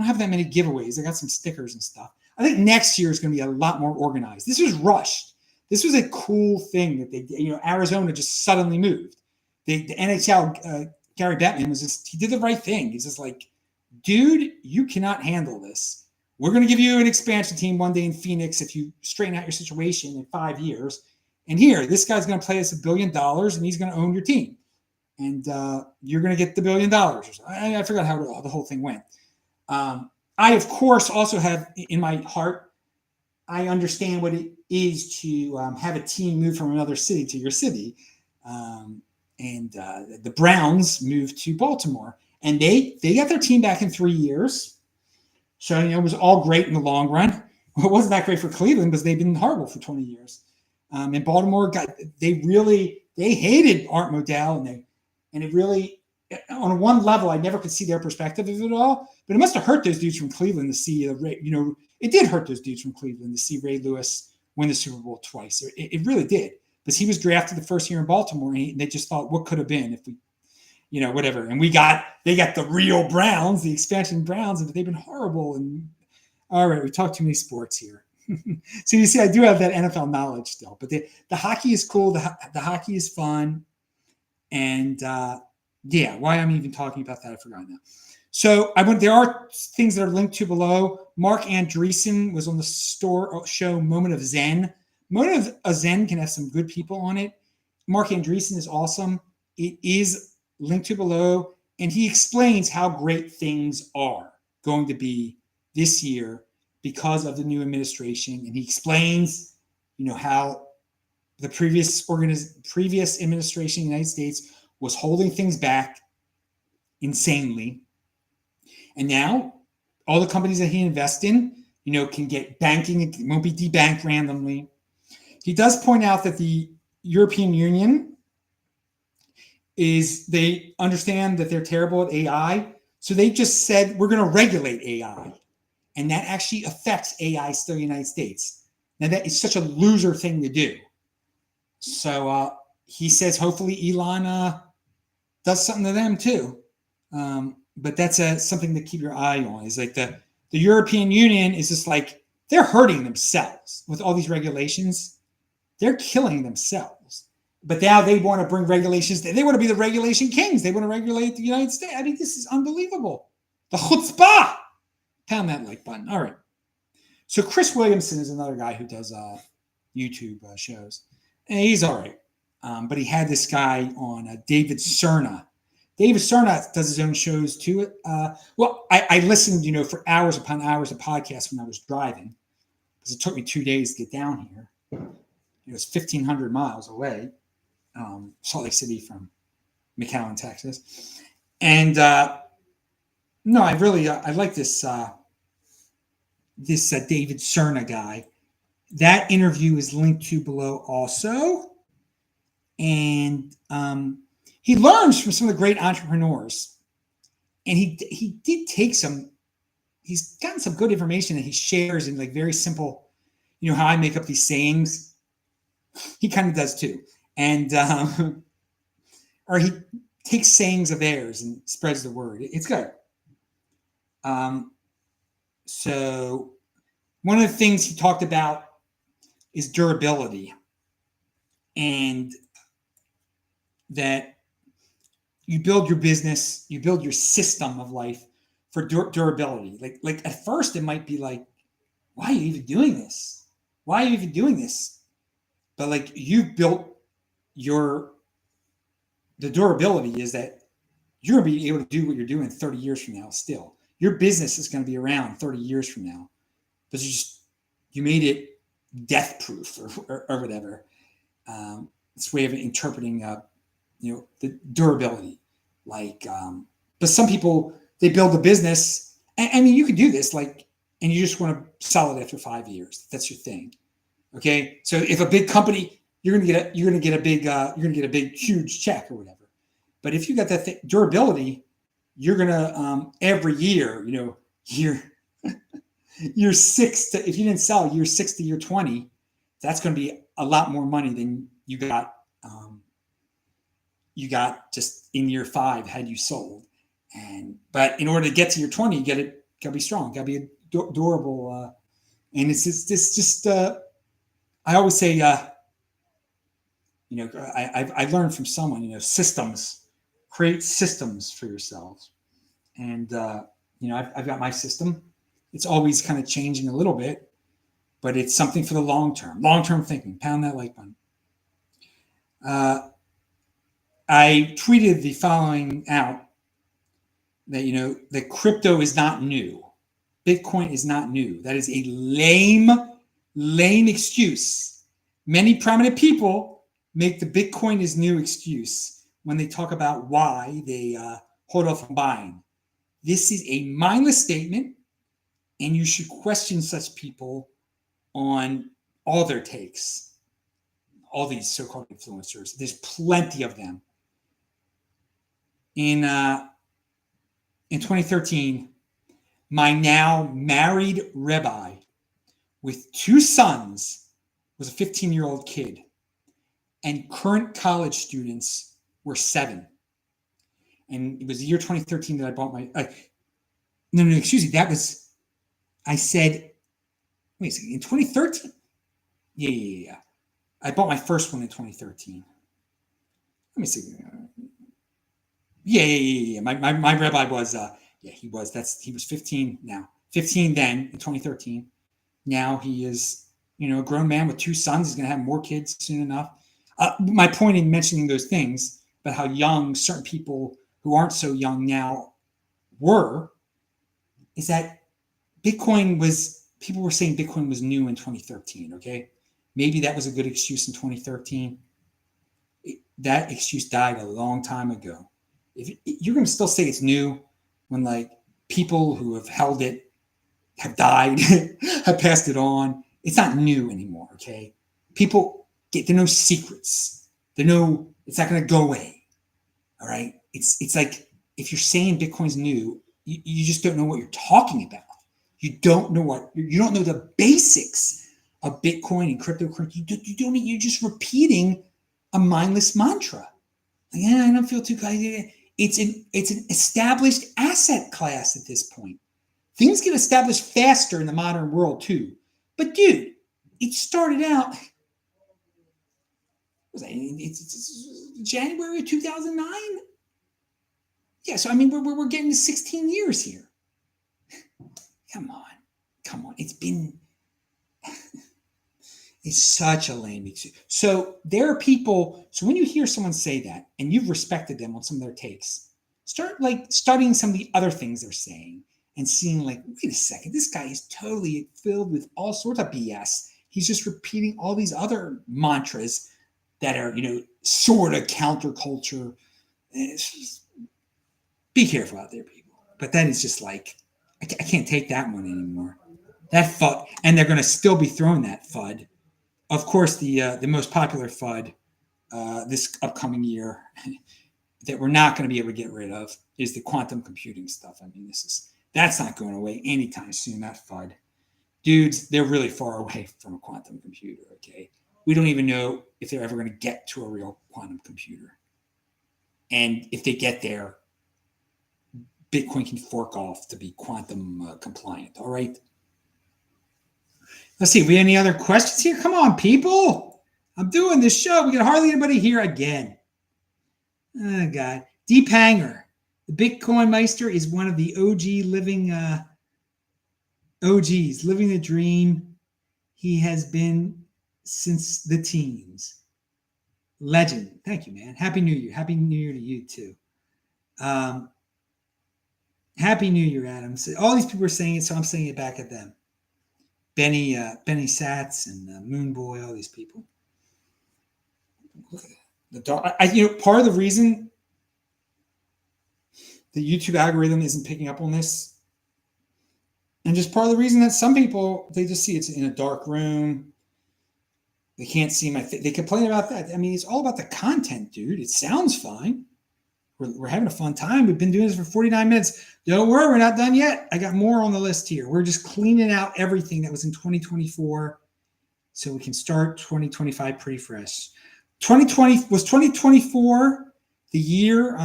Speaker 1: have that many giveaways. I got some stickers and stuff. I think next year is going to be a lot more organized. This was rushed. This was a cool thing that they did. Arizona just suddenly moved. The NHL, Gary Bettman he did the right thing. He's just like, dude, you cannot handle this. We're going to give you an expansion team one day in Phoenix if you straighten out your situation in 5 years. And here, this guy's going to play us $1 billion and he's going to own your team. And you're going to get the $1 billion. I forgot how the whole thing went. I, of course, also have in my heart, I understand what it is to have a team move from another city to your city. The Browns moved to Baltimore. And they got their team back in 3 years. So, it was all great in the long run. Well, it wasn't that great for Cleveland because they've been horrible for 20 years. And Baltimore they hated Art Modell. And it really, on one level, I never could see their perspective of it all. But it must have hurt those dudes from Cleveland to see, it did hurt those dudes from Cleveland to see Ray Lewis win the Super Bowl twice. It really did. Because he was drafted the first year in Baltimore. And they just thought, what could have been if we, whatever. And they got the real Browns, the expansion Browns, and they've been horrible. And all right, we talked too many sports here. So you see, I do have that NFL knowledge still, but the hockey is cool. The hockey is fun. And why I'm even talking about that, I forgot now. So there are things that are linked to below. Mark Andreessen was on the show Moment of Zen. Moment of Zen can have some good people on it. Mark Andreessen is awesome. It is linked to below, and he explains how great things are going to be this year because of the new administration. And he explains, how the previous administration in the United States was holding things back insanely. And now all the companies that he invests in, can get banking. It won't be debanked randomly. He does point out that the European Union they understand that they're terrible at AI. So they just said, we're going to regulate AI. And that actually affects AI still in the United States. Now, that is such a loser thing to do. So he says, hopefully Elon does something to them too. But that's something to keep your eye on. Is like the European Union is just like, they're hurting themselves with all these regulations. They're killing themselves. But now they want to bring regulations. They want to be the regulation kings. They want to regulate the United States. I mean, this is unbelievable. The chutzpah. Pound that like button. All right. So Chris Williamson is another guy who does YouTube shows. And he's all right. But he had this guy on, David Cerna. David Cerna does his own shows too. I listened, for hours upon hours of podcasts when I was driving. Because it took me 2 days to get down here. It was 1,500 miles away. Salt Lake City from McAllen, Texas. And I like this David Cerna guy. That interview is linked to below also. And he learns from some of the great entrepreneurs. And he did take he's gotten some good information that he shares in like very simple, how I make up these sayings. He kind of does too. And or he takes sayings of theirs and spreads the word. It's good. So one of the things he talked about is durability, and that you build your business, you build your system of life for durability. Like at first it might be like, why are you even doing this? Why are you even doing this? But like you've built the durability is that you're going to be able to do what you're doing 30 years from now still. Your business is going to be around 30 years from now because you made it death proof or whatever. It's a way of interpreting, the durability. But some people, they build a business. I mean, you could do this and you just want to sell it after 5 years. That's your thing. Okay. So if a big company, you're going to get a big, huge check or whatever. But if you got that durability, you're going to, every year, year 6 to, if you didn't sell year 6 to year 20, that's going to be a lot more money than you got just in year 5 had you sold. But in order to get to year 20, you got to be strong, got to be durable. And it's just I always say, I learned from someone, systems, create systems for yourselves. And, I've got my system. It's always kind of changing a little bit, but it's something for the long term thinking. Pound that like button. I tweeted the following out that, that crypto is not new. Bitcoin is not new. That is a lame excuse. Many prominent people make the Bitcoin is new excuse when they talk about why they hold off on buying. This is a mindless statement, and you should question such people on all their takes. All these so-called influencers. There's plenty of them. In 2013, my now married rabbi with 2 sons was a 15-year-old kid, and current college students were 7. And it was the year 2013 that I bought my. No, excuse me. That was. I said, wait a second. In 2013. Yeah. I bought my first one in 2013. Let me see. Yeah. My rabbi was. He was. He was 15 now. 15 then in 2013. Now he is, a grown man with 2 sons. He's going to have more kids soon enough. My point in mentioning those things about how young certain people who aren't so young now were, is that people were saying Bitcoin was new in 2013, okay? Maybe that was a good excuse in 2013. That excuse died a long time ago. If you're going to still say it's new when people who have held it have died, have passed it on, it's not new anymore, okay? People there are no secrets. It's not going to go away, all right? It's like if you're saying Bitcoin's new, you just don't know what you're talking about. You don't know the basics of Bitcoin and cryptocurrency. You're just repeating a mindless mantra. I don't feel too kind. It's an established asset class at this point. Things get established faster in the modern world too. But dude, it started out. It's January of 2009. Yeah, so we're getting to 16 years here. Come on. It's such a lame excuse. So there are people. So when you hear someone say that, and you've respected them on some of their takes, start studying some of the other things they're saying and seeing wait a second, this guy is totally filled with all sorts of BS. He's just repeating all these other mantras that are, sort of counterculture. Be careful out there, people. But that is just I can't take that one anymore. That FUD, and they're going to still be throwing that FUD. Of course, the most popular FUD this upcoming year that we're not going to be able to get rid of is the quantum computing stuff. That's not going away anytime soon. That FUD, dudes, they're really far away from a quantum computer. Okay, we don't even know if they're ever going to get to a real quantum computer, and if they get there, Bitcoin can fork off to be quantum compliant. All right. Let's see. We have any other questions here? Come on, people. I'm doing this show. We got hardly anybody here again. Oh, God. Deep Hanger. The Bitcoin Meister is one of the OGs living the dream. He has been since the teens. Legend. Thank you, man. Happy New Year. Happy New Year to you, too. Happy New Year, Adam. So all these people are saying it, so I'm saying it back at them. Benny Satz and Moonboy, all these people. Part of the reason the YouTube algorithm isn't picking up on this, and just part of the reason that some people, they just see it's in a dark room. They can't see my face. They complain about that. It's all about the content, dude. It sounds fine. We're having a fun time. We've been doing this for 49 minutes. Don't worry, we're not done yet. I got more on the list here. We're just cleaning out everything that was in 2024. so we can start 2025 pretty fresh. 2024 the year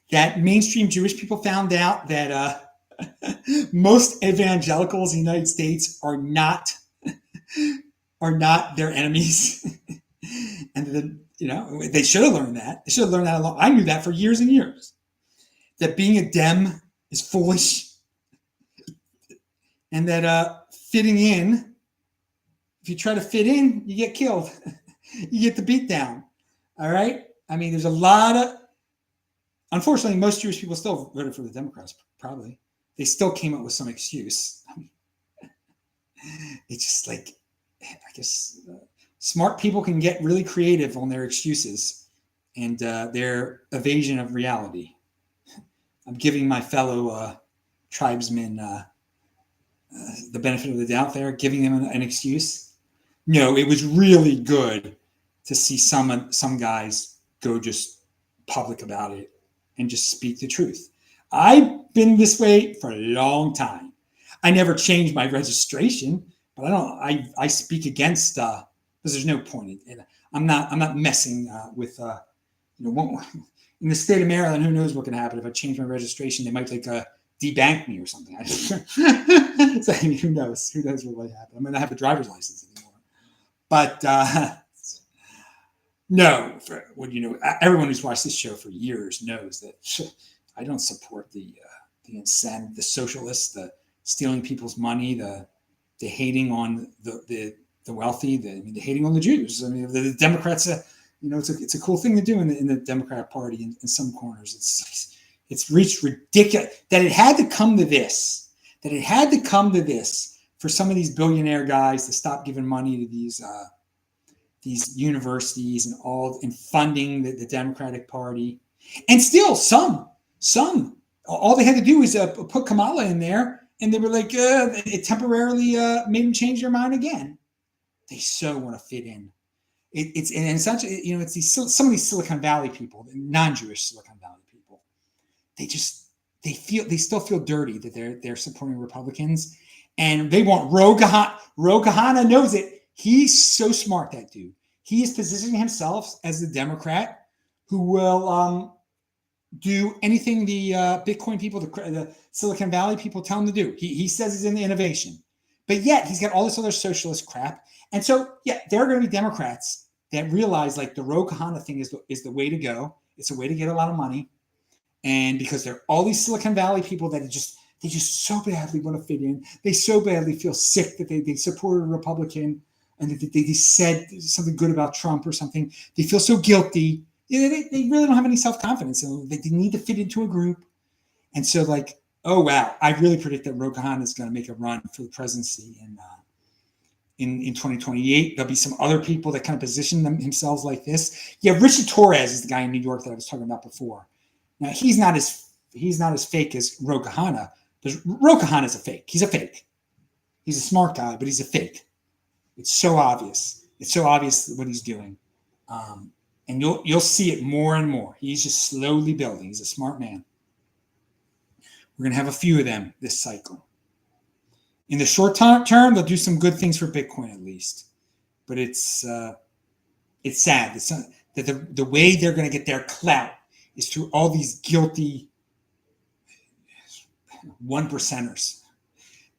Speaker 1: that mainstream Jewish people found out that most evangelicals in the United States are not their enemies. And then, they should have learned that. They should have learned that a lot. I knew that for years and years. That being a Dem is foolish. And that fitting in, if you try to fit in, you get killed. You get the beat down. All right? I mean, there's a lot of... Unfortunately, most Jewish people still voted for the Democrats, probably. They still came up with some excuse. I mean, it's just like, I guess... smart people can get really creative on their excuses and their evasion of reality. I'm giving my fellow tribesmen the benefit of the doubt there, giving them an excuse. No, it was really good to see some guys go just public about it and just speak the truth. I've been this way for a long time. I never changed my registration, but I speak against because there's no point in it. I'm not messing with in the state of Maryland. Who knows what can happen if I change my registration? They might debank me or something. So, I mean, who knows? Who knows what might happen? I'm going to have a driver's license anymore. But no, everyone who's watched this show for years knows that I don't support the insanity, the socialists, the stealing people's money, the hating on the wealthy, the hating on the Jews. I mean, the Democrats, it's a cool thing to do in the Democrat Party in some corners. It's reached ridiculous that it had to come to this. That it had to come to this for some of these billionaire guys to stop giving money to these universities and funding the Democratic Party, and still some all they had to do was put Kamala in there, and they were like it temporarily made them change their mind again. They so want to fit in. It's some of these Silicon Valley people, non-Jewish Silicon Valley people. They still feel dirty that they're supporting Republicans, and they want Khanna knows it. He's so smart, that dude. He is positioning himself as the Democrat who will do anything the Bitcoin people, the Silicon Valley people tell him to do. He says he's in the innovation, but yet he's got all this other socialist crap. And so, yeah, there are going to be Democrats that realize like the Khanna thing is the way to go. It's a way to get a lot of money. And because there are all these Silicon Valley people that they just so badly want to fit in. They so badly feel sick that they supported a Republican and that they said something good about Trump or something. They feel so guilty. They really don't have any self-confidence. So they need to fit into a group. And so like, oh, wow, I really predict that Khanna is going to make a run for the presidency in 2028. There'll be some other people that kind of position themselves like this. Yeah, Richard Torres is the guy in New York that I was talking about before. Now, he's not as fake as Khanna. Khanna is a fake. He's a fake. He's a smart guy, but he's a fake. It's so obvious. It's so obvious what he's doing. And you'll see it more and more. He's just slowly building. He's a smart man. We're going to have a few of them this cycle. In the short term, they'll do some good things for Bitcoin at least. But it's sad that the way they're going to get their clout is through all these guilty 1%ers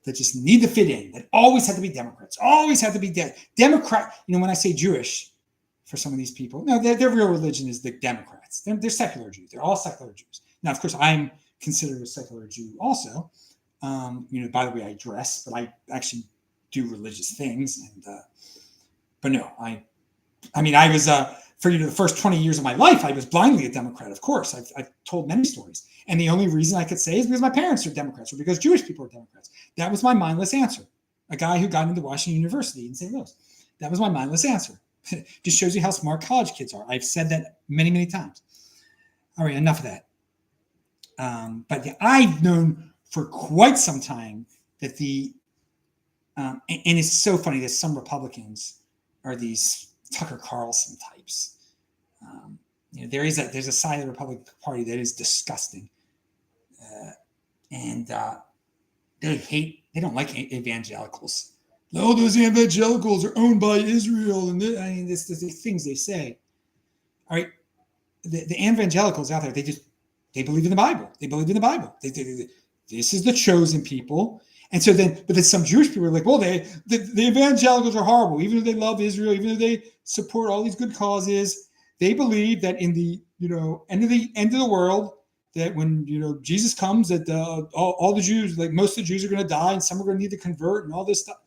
Speaker 1: that just need to fit in, that always have to be Democrats, always have to be Democrat. When I say Jewish, for some of these people, no, their real religion is the Democrats. They're secular Jews. They're all secular Jews. Now, of course, I'm considered a secular Jew also. By the way, I dress, but I actually do religious things. But no, I was for the first 20 years of my life, I was blindly a Democrat. Of course, I've told many stories, and the only reason I could say is because my parents are Democrats or because Jewish people are Democrats. That was my mindless answer. A guy who got into Washington University in St. Louis. That was my mindless answer. Just shows you how smart college kids are. I've said that many, many times. All right, enough of that. But yeah, I've known for quite some time that and it's so funny that some Republicans are these Tucker Carlson types. There's a side of the Republican Party that is disgusting, and they don't like evangelicals. Oh, those evangelicals are owned by Israel, and I mean, this the things they say. All right, the evangelicals out there, they believe in the Bible. They believe in the Bible. This is the chosen people. And so but then some Jewish people are like, well, the evangelicals are horrible, even though they love Israel, even though they support all these good causes. They believe that in the end of the world, that when Jesus comes, that all the Jews, like most of the Jews, are going to die, and some are going to need to convert, and all this stuff.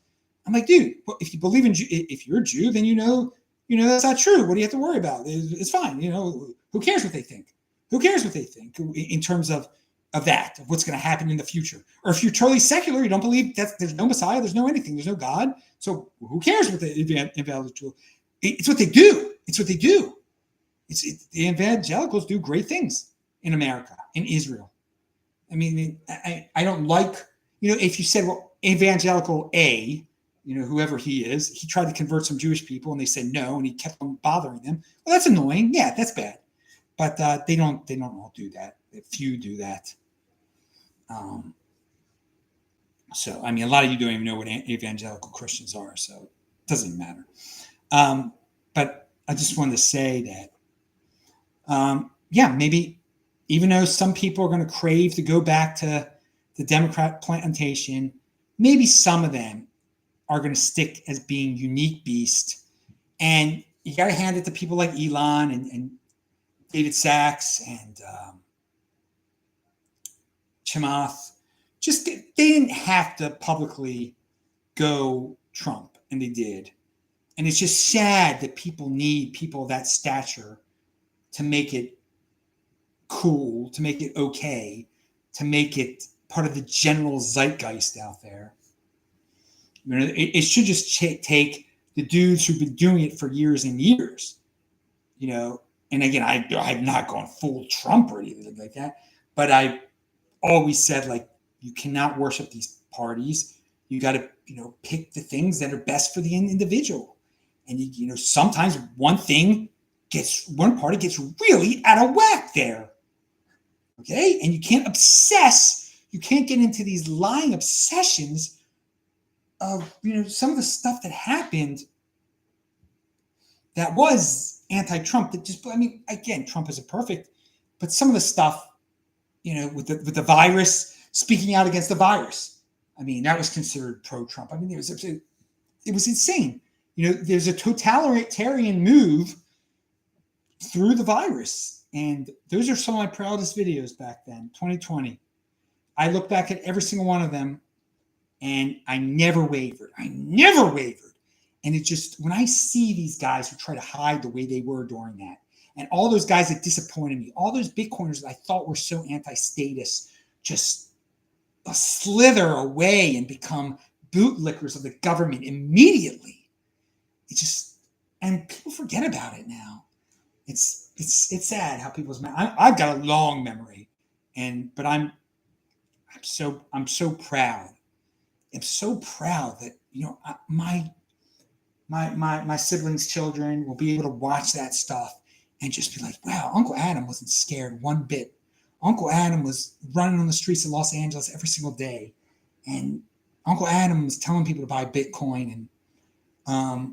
Speaker 1: I'm like, dude, if you believe if you're a Jew, then that's not true. What do you have to worry about? It's fine. Who cares what they think? Who cares what they think in terms of what's going to happen in the future? Or if you're totally secular, you don't believe that there's no Messiah, there's no anything, there's no God. So who cares what the evangelicals? It's what they do. It's what they do. The evangelicals do great things in America, in Israel. I mean, I don't like, if you said, well, evangelical A, whoever he is, he tried to convert some Jewish people and they said no, and he kept on bothering them. Well, that's annoying. Yeah, that's bad. But they don't all do that. Few do that. So, I mean, a lot of you don't even know what evangelical Christians are, so it doesn't matter. But I just wanted to say that, maybe even though some people are going to crave to go back to the Democrat plantation, maybe some of them are going to stick as being unique beasts. And you got to hand it to people like Elon and David Sachs and Chamath. Just they didn't have to publicly go Trump, and they did. And it's just sad that people need people of that stature to make it cool, to make it okay, to make it part of the general zeitgeist out there. It should just take the dudes who've been doing it for years and years, And again, I've not gone full Trump or anything like that, but I always said, like, you cannot worship these parties. You got to, pick the things that are best for the individual. And sometimes one party gets really out of whack there. Okay, and you can't obsess. You can't get into these lying obsessions of some of the stuff that happened that was anti-Trump. That just, I mean, again, Trump isn't perfect, but some of the stuff, with the virus, speaking out against the virus, I mean, that was considered pro-Trump. I mean, it was insane. There's a totalitarian move through the virus, and those are some of my proudest videos back then, 2020. I look back at every single one of them, and I never wavered. And it just, when I see these guys who try to hide the way they were during that, and all those guys that disappointed me, all those Bitcoiners that I thought were so anti-status, just slither away and become bootlickers of the government immediately. And people forget about it now. It's sad how people's I've got a long memory, but I'm so proud. I'm so proud that my siblings' children will be able to watch that stuff and just be like, wow, Uncle Adam wasn't scared one bit. Uncle Adam was running on the streets of Los Angeles every single day, and Uncle Adam was telling people to buy Bitcoin. And I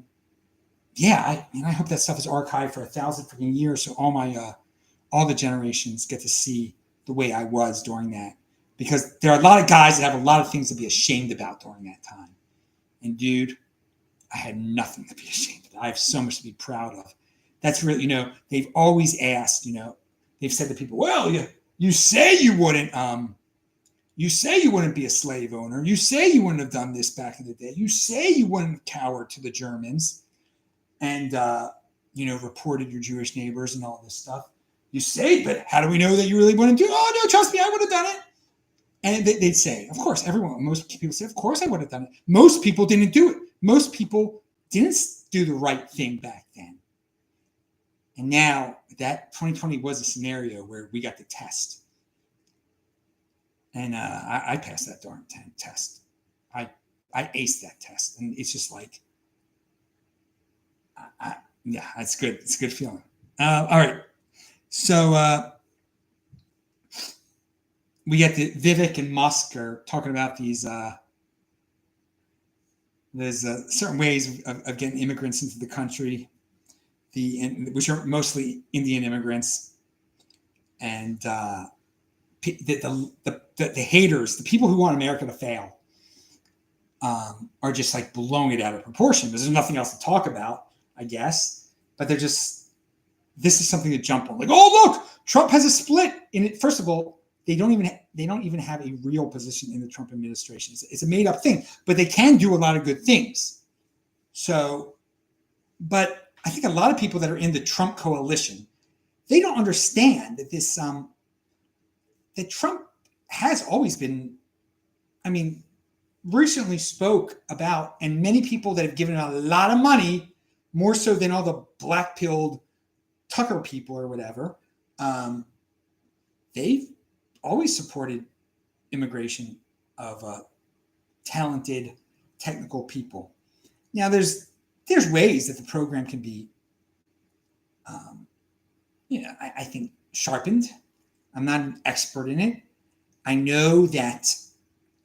Speaker 1: hope that stuff is archived for 1,000 freaking years, so all the generations get to see the way I was during that. Because there are a lot of guys that have a lot of things to be ashamed about during that time. And dude, I had nothing to be ashamed of. I have so much to be proud of. That's really, they've always asked, they've said to people, well, you say you wouldn't be a slave owner. You say you wouldn't have done this back in the day. You say you wouldn't cower to the Germans and, reported your Jewish neighbors and all this stuff. You say, but how do we know that you really wouldn't do it? Oh, no, trust me, I would have done it. And they'd say, of course, most people say, of course I would have done it. Most people didn't do it. Most people didn't do the right thing back then. And now that 2020 was a scenario where we got the test. And I passed that darn test. I aced that test. And it's just like, it's good. It's a good feeling. All right. So we get the Vivek and Musk are talking about these there's certain ways of getting immigrants into the country, which are mostly Indian immigrants, and the haters, the people who want America to fail, are just like blowing it out of proportion. There's nothing else to talk about, I guess. But they're just, this is something to jump on. Like, oh look, Trump has a split in it. First of all, they don't even have a real position in the Trump administration. It's a made up thing, but they can do a lot of good things. So, but I think a lot of people that are in the Trump coalition, they don't understand that this that Trump has always been, I mean, recently spoke about, and many people that have given him a lot of money, more so than all the black-pilled Tucker people or whatever, they've always supported immigration of talented, technical people. Now, there's ways that the program can be, I think, sharpened. I'm not an expert in it. I know that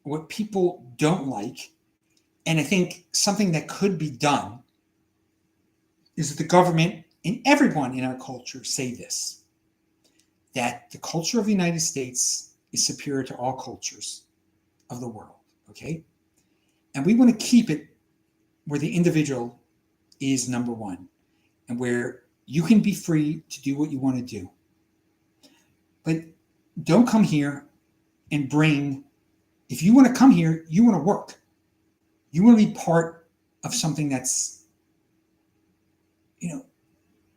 Speaker 1: what people don't like, and I think something that could be done, is that the government and everyone in our culture say this, that the culture of the United States is superior to all cultures of the world, okay? And we want to keep it where the individual is number one and where you can be free to do what you want to do. But don't come here and bring, if you want to come here, you want to work. You want to be part of something that's,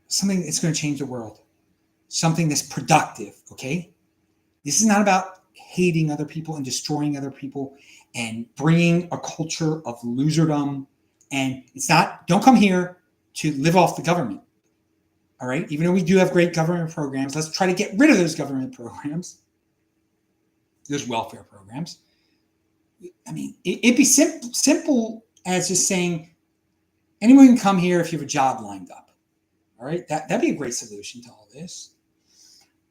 Speaker 1: something that's going to change the world, something that's productive, okay? This is not about hating other people and destroying other people and bringing a culture of loserdom. And it's not, don't come here to live off the government, all right? Even though we do have great government programs, let's try to get rid of those government programs, those welfare programs. I mean, it'd be simple as just saying, anyone can come here if you have a job lined up. All right, that'd be a great solution to all this.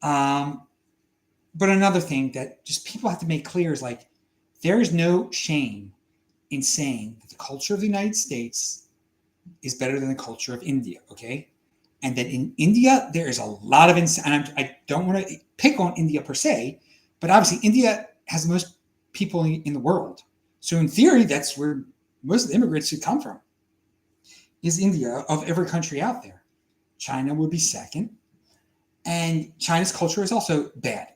Speaker 1: But another thing that just people have to make clear is like, there is no shame in saying that the culture of the United States is better than the culture of India, okay? And that in India, there is a lot of, and I don't want to pick on India per se, but obviously India has the most people in the world. So in theory, that's where most of the immigrants should come from, is India, of every country out there. China would be second. And China's culture is also bad.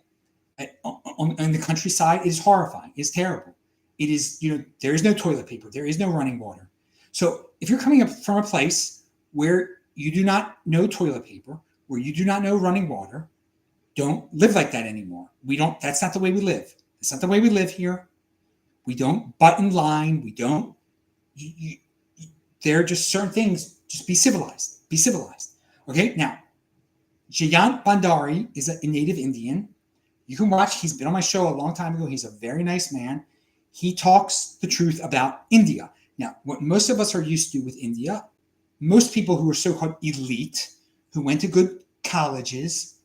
Speaker 1: On the countryside, it is horrifying. It's terrible. It is, there is no toilet paper. There is no running water. So if you're coming up from a place where you do not know toilet paper, where you do not know running water, don't live like that anymore. That's not the way we live. That's not the way we live here. We don't butt in line. We don't, there are just certain things, just be civilized. Be civilized. Okay, now, Jayant Bhandari is a native Indian. You can watch, he's been on my show a long time ago. He's a very nice man. He talks the truth about India. Now, what most of us are used to with India, most people who are so-called elite, who went to good colleges,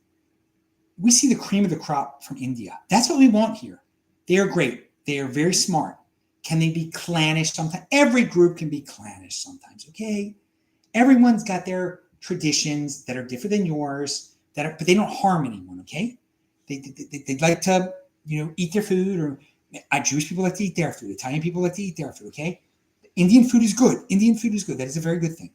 Speaker 1: we see the cream of the crop from India. That's what we want here. They are great. They are very smart. Can they be clannish sometimes? Every group can be clannish sometimes, okay? Everyone's got their traditions that are different than yours, but they don't harm anyone, okay? They like to, eat their food, or Jewish people like to eat their food. Italian people like to eat their food, okay? Indian food is good. Indian food is good. That is a very good thing.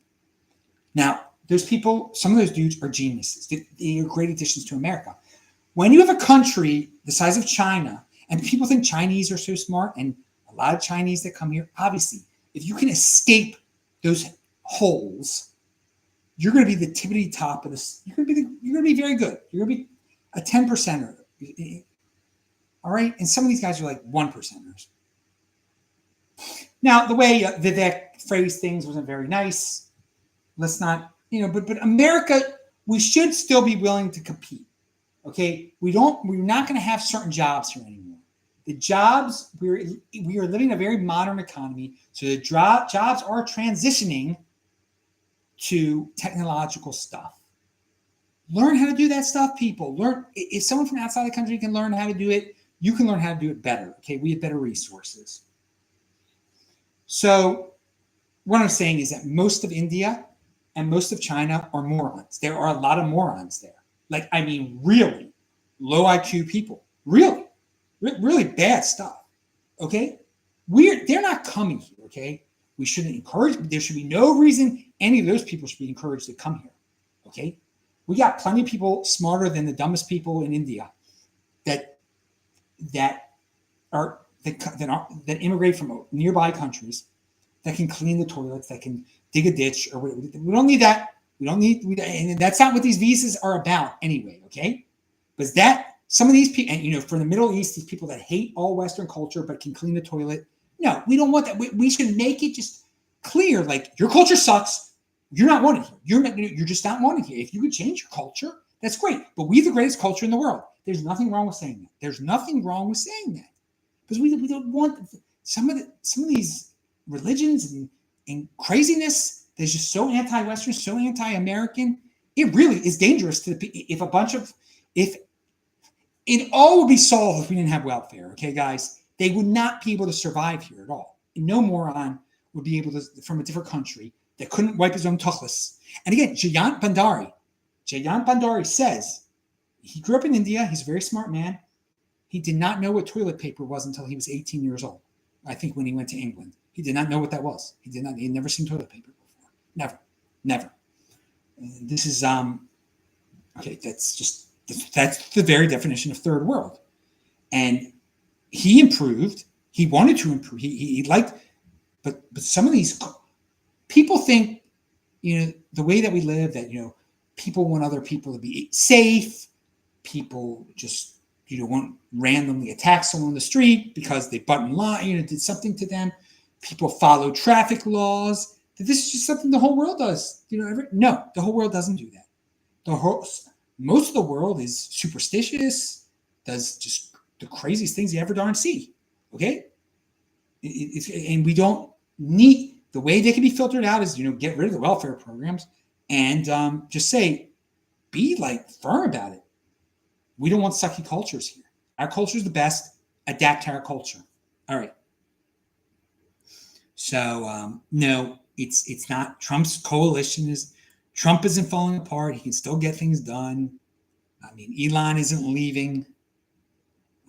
Speaker 1: Now, those people, some of those dudes are geniuses. They are great additions to America. When you have a country the size of China, and people think Chinese are so smart, and a lot of Chinese that come here, obviously, if you can escape those holes, you're going to be the tippity top of this. You're going to be very good. You're going to be a 10%er. All right. And some of these guys are like 1%ers. Now, the way Vivek phrased things wasn't very nice. Let's not, but America, we should still be willing to compete. Okay. We're not going to have certain jobs here anymore. The jobs, we are living in a very modern economy. So the jobs are transitioning to technological stuff. Learn how to do that stuff, people. Learn. If someone from outside the country can learn how to do it, you can learn how to do it better. Okay, we have better resources. So what I'm saying is that most of India and most of China are morons. There are a lot of morons there. Like, I mean, really low IQ people. Really, really bad stuff. Okay? They're not coming here, okay? We shouldn't encourage, there should be no reason any of those people should be encouraged to come here. Okay? We got plenty of people smarter than the dumbest people in India that immigrate from nearby countries, that can clean the toilets, that can dig a ditch, or whatever. We don't need that. And that's not what these visas are about anyway, okay? Because some of these people, and from the Middle East, these people that hate all Western culture but can clean the toilet. No, we don't want that. We should make it just clear, like, your culture sucks. You're not wanted here. You're just not wanted here. If you could change your culture, that's great. But we have the greatest culture in the world. There's nothing wrong with saying that. There's nothing wrong with saying that. Because we don't want some of these religions and craziness that's just so anti-Western, so anti-American. It really is dangerous to if it all would be solved if we didn't have welfare. Okay, guys, they would not be able to survive here at all. And no moron would be able to, from a different country, that couldn't wipe his own tuchlis. And again, Jayant Bhandari says he grew up in India. He's a very smart man. He did not know what toilet paper was until he was 18 years old. I think when he went to England, he did not know what that was. He had never seen toilet paper before. Never. And this is okay. That's the very definition of third world. And he improved. He wanted to improve. He liked, but some of these people think, the way that we live, that people want other people to be safe. People just won't randomly attack someone on the street because they butt in line, did something to them. People follow traffic laws. This is just something the whole world does. No, the whole world doesn't do that. Most of the world is superstitious, does just the craziest things you ever darn see. Okay? And we don't need, the way they can be filtered out is, get rid of the welfare programs and just say, be firm about it. We don't want sucky cultures here. Our culture is the best. Adapt to our culture. All right. So no, it's not. Trump's coalition Trump isn't falling apart. He can still get things done. I mean, Elon isn't leaving.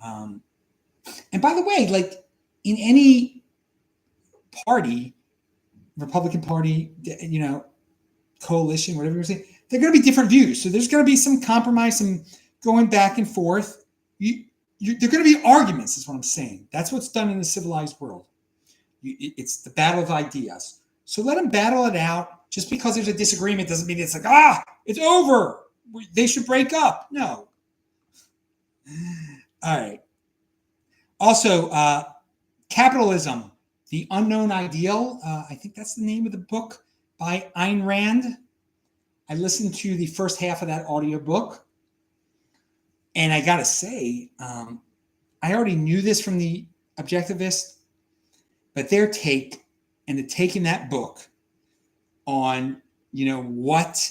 Speaker 1: And by the way, in any party, Republican Party, coalition, whatever you're saying, there are going to be different views. So there's going to be some compromise, some going back and forth. There are going to be arguments, is what I'm saying. That's what's done in the civilized world. It's the battle of ideas. So let them battle it out. Just because there's a disagreement doesn't mean it's it's over. They should break up. No. All right. Also, Capitalism, the Unknown Ideal. I think that's the name of the book by Ayn Rand. I listened to the first half of that audiobook. And I got to say, I already knew this from the Objectivist, but their take and the take in that book on, what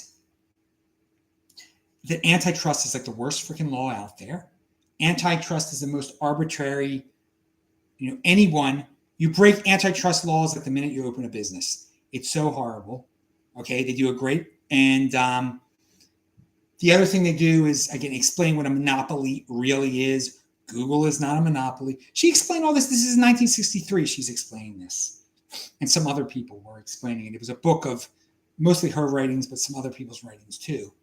Speaker 1: the antitrust is the worst freaking law out there. Antitrust is the most arbitrary, you break antitrust laws the minute you open a business. It's so horrible. Okay. They do a great, and the other thing they do is, again, explain what a monopoly really is. Google is not a monopoly. She explained all this. This is 1963. She's explaining this. And some other people were explaining it. It was a book of mostly her writings, but some other people's writings too.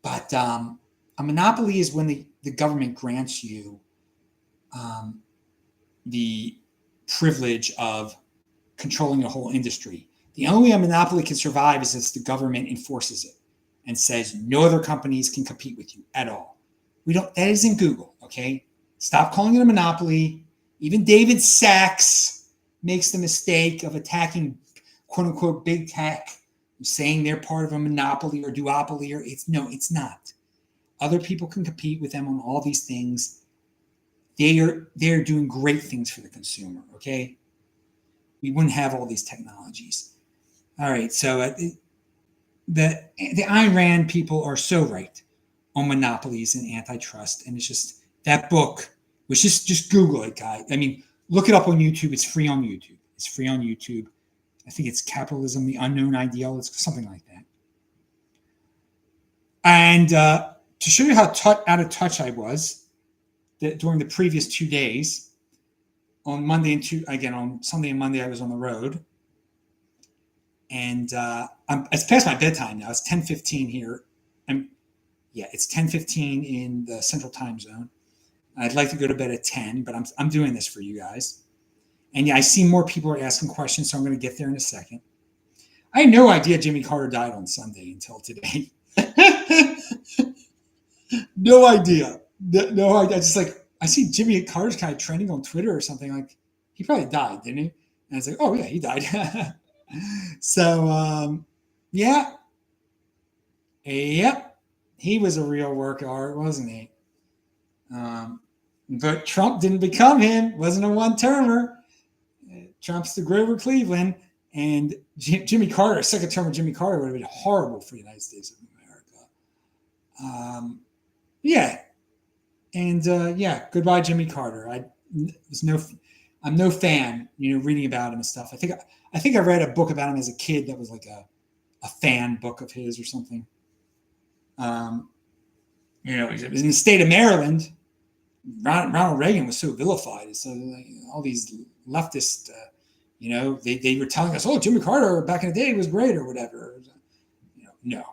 Speaker 1: But a monopoly is when the government grants you the privilege of controlling a whole industry. The only way a monopoly can survive is if the government enforces it and says no other companies can compete with you at all. That isn't Google, okay? Stop calling it a monopoly. Even David Sachs makes the mistake of attacking, quote unquote, big tech, saying they're part of a monopoly or duopoly, it's not. Other people can compete with them on all these things. They're doing great things for the consumer, okay? We wouldn't have all these technologies. All right, so the Ayn Rand people are so right on monopolies and antitrust, and it's just that book, which just Google it, guys. I mean, look it up on YouTube. It's free on YouTube. I think it's Capitalism, the Unknown Ideal. It's something like that. And to show you how out of touch I was during the previous 2 days, on Monday and on Sunday and Monday, I was on the road. And it's past my bedtime now. It's 10:15 here. It's 10:15 in the Central Time Zone. I'd like to go to bed at 10, but I'm doing this for you guys. And yeah, I see more people are asking questions, so I'm going to get there in a second. I had no idea Jimmy Carter died on Sunday until today. No idea. No idea. Just like, I see Jimmy Carter's kind of trending on Twitter or something. Like, he probably died, didn't he? And I was like, oh, yeah, he died. So, yeah. Yep. He was a real work of art, wasn't he? But Trump didn't become him. Wasn't a one-termer. Trump's the Grover Cleveland. And Jimmy Carter, a second term of Jimmy Carter would have been horrible for the United States of America. Yeah. And yeah, goodbye, Jimmy Carter. I'm no fan, reading about him and stuff. I think I read a book about him as a kid that was like a fan book of his or something. It was in the state of Maryland. Ronald Reagan was so vilified. So all these leftists, they were telling us, oh, Jimmy Carter back in the day was great or whatever. No.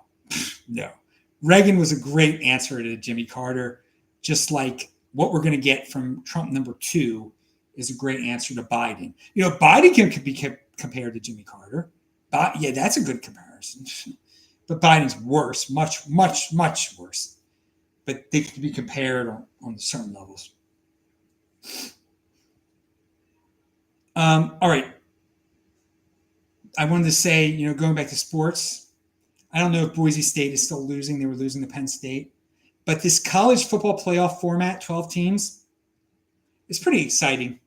Speaker 1: Reagan was a great answer to Jimmy Carter, just like what we're going to get from Trump number 2 is a great answer to Biden. Biden can be compared to Jimmy Carter. But yeah, that's a good comparison. But Biden's worse, much, much, much worse. But they can be compared on certain levels. All right. I wanted to say, going back to sports, I don't know if Boise State is still losing. They were losing to Penn State. But this college football playoff format, 12 teams, is pretty exciting.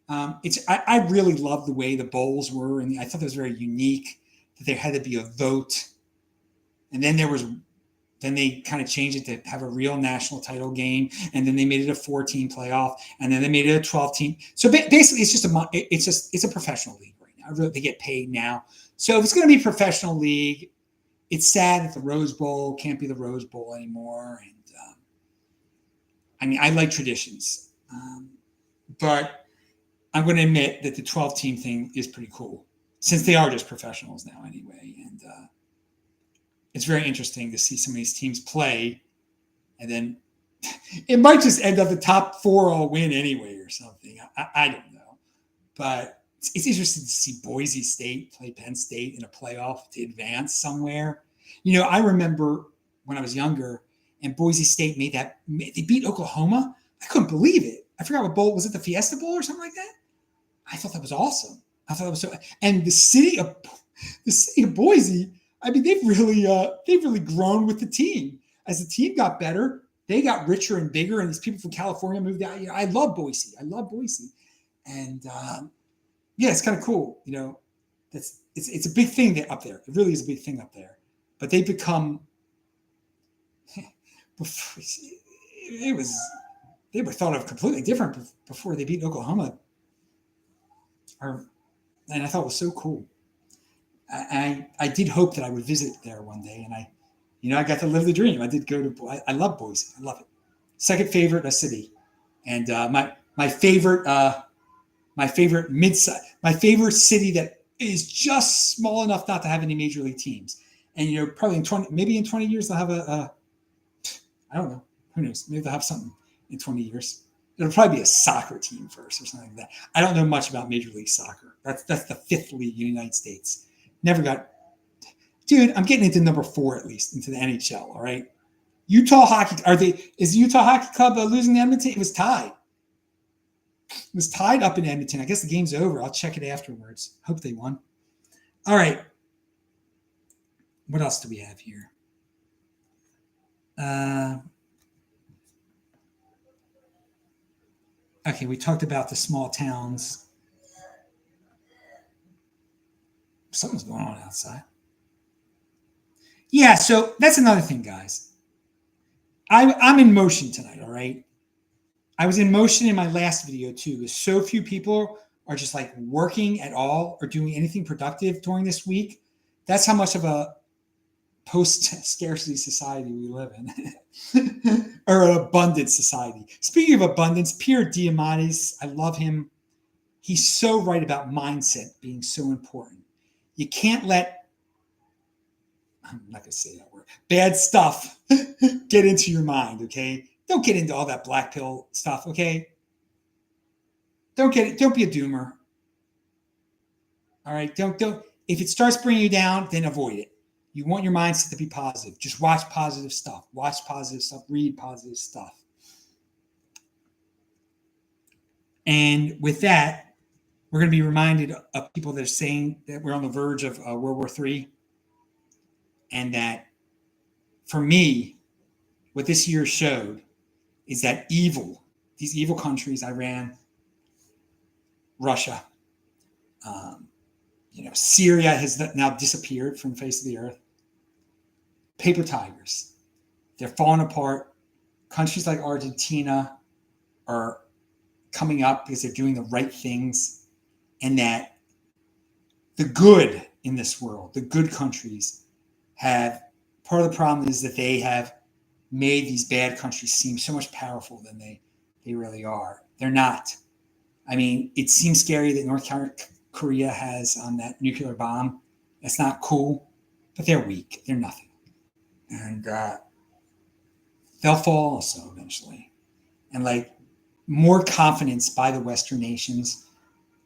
Speaker 1: I really love the way the bowls were, and I thought that was very unique, that there had to be a vote. And then they kind of changed it to have a real national title game, and then they made it a 4-team playoff, and then they made it a 12-team. So basically, it's a professional league right now. They get paid now. So if it's going to be a professional league, it's sad that the Rose Bowl can't be the Rose Bowl anymore. And I like traditions, but I'm going to admit that the 12-team thing is pretty cool, since they are just professionals now anyway. And it's very interesting to see some of these teams play, and then it might just end up the top 4 all win anyway or something. I don't know, but it's interesting to see Boise State play Penn State in a playoff to advance somewhere. I remember when I was younger and Boise State they beat Oklahoma. I couldn't believe it. I forgot what bowl was it, the Fiesta Bowl or something like that? I thought that was awesome. I thought it was so. And the city of Boise, I mean, they've really grown with the team. As the team got better, they got richer and bigger, and these people from California moved out. I love Boise. And yeah, it's kind of cool. It's a big thing up there. It really is a big thing up there. But they become they were thought of completely different before they beat Oklahoma. And I thought it was so cool. I did hope that I would visit there one day, and I got to live the dream. I did go to. I love Boise. I love it. Second favorite city, and my favorite city that is just small enough not to have any major league teams. And probably in 20 years they'll have I don't know, who knows? Maybe they'll have something in 20 years. It'll probably be a soccer team first or something like that. I don't know much about Major League Soccer. That's the 5th league in the United States. Never got, dude. I'm getting into number 4 at least into the NHL. All right, Utah Hockey. Is the Utah Hockey Club losing to Edmonton? It was tied. It was tied up in Edmonton. I guess the game's over. I'll check it afterwards. Hope they won. All right. What else do we have here? Okay, we talked about the small towns. Something's going on outside. Yeah, so that's another thing, guys. I'm in motion tonight, all right? I was in motion in my last video, too. There's so few people are just like working at all or doing anything productive during this week, that's how much of a post-scarcity society we live in, or an abundant society. Speaking of abundance, Pierre Diamandis, I love him. He's so right about mindset being so important. You can't let, I'm not going to say that word, bad stuff get into your mind, okay? Don't get into all that black pill stuff, okay? Don't be a doomer. All right, don't. If it starts bringing you down, then avoid it. You want your mindset to be positive. Just watch positive stuff. Watch positive stuff. Read positive stuff. And with that, we're going to be reminded of people that are saying that we're on the verge of World War III, and that, for me, what this year showed is that these evil countries, Iran, Russia, Syria has now disappeared from the face of the earth. Paper tigers. They're falling apart. Countries like Argentina are coming up because they're doing the right things, and that the good in this world, the good countries, have, part of the problem is that they have made these bad countries seem so much powerful than they really are. They're not. I mean, it seems scary that North Korea has that nuclear bomb. That's not cool, but they're weak. They're nothing. And they'll fall also eventually. And like more confidence by the Western nations,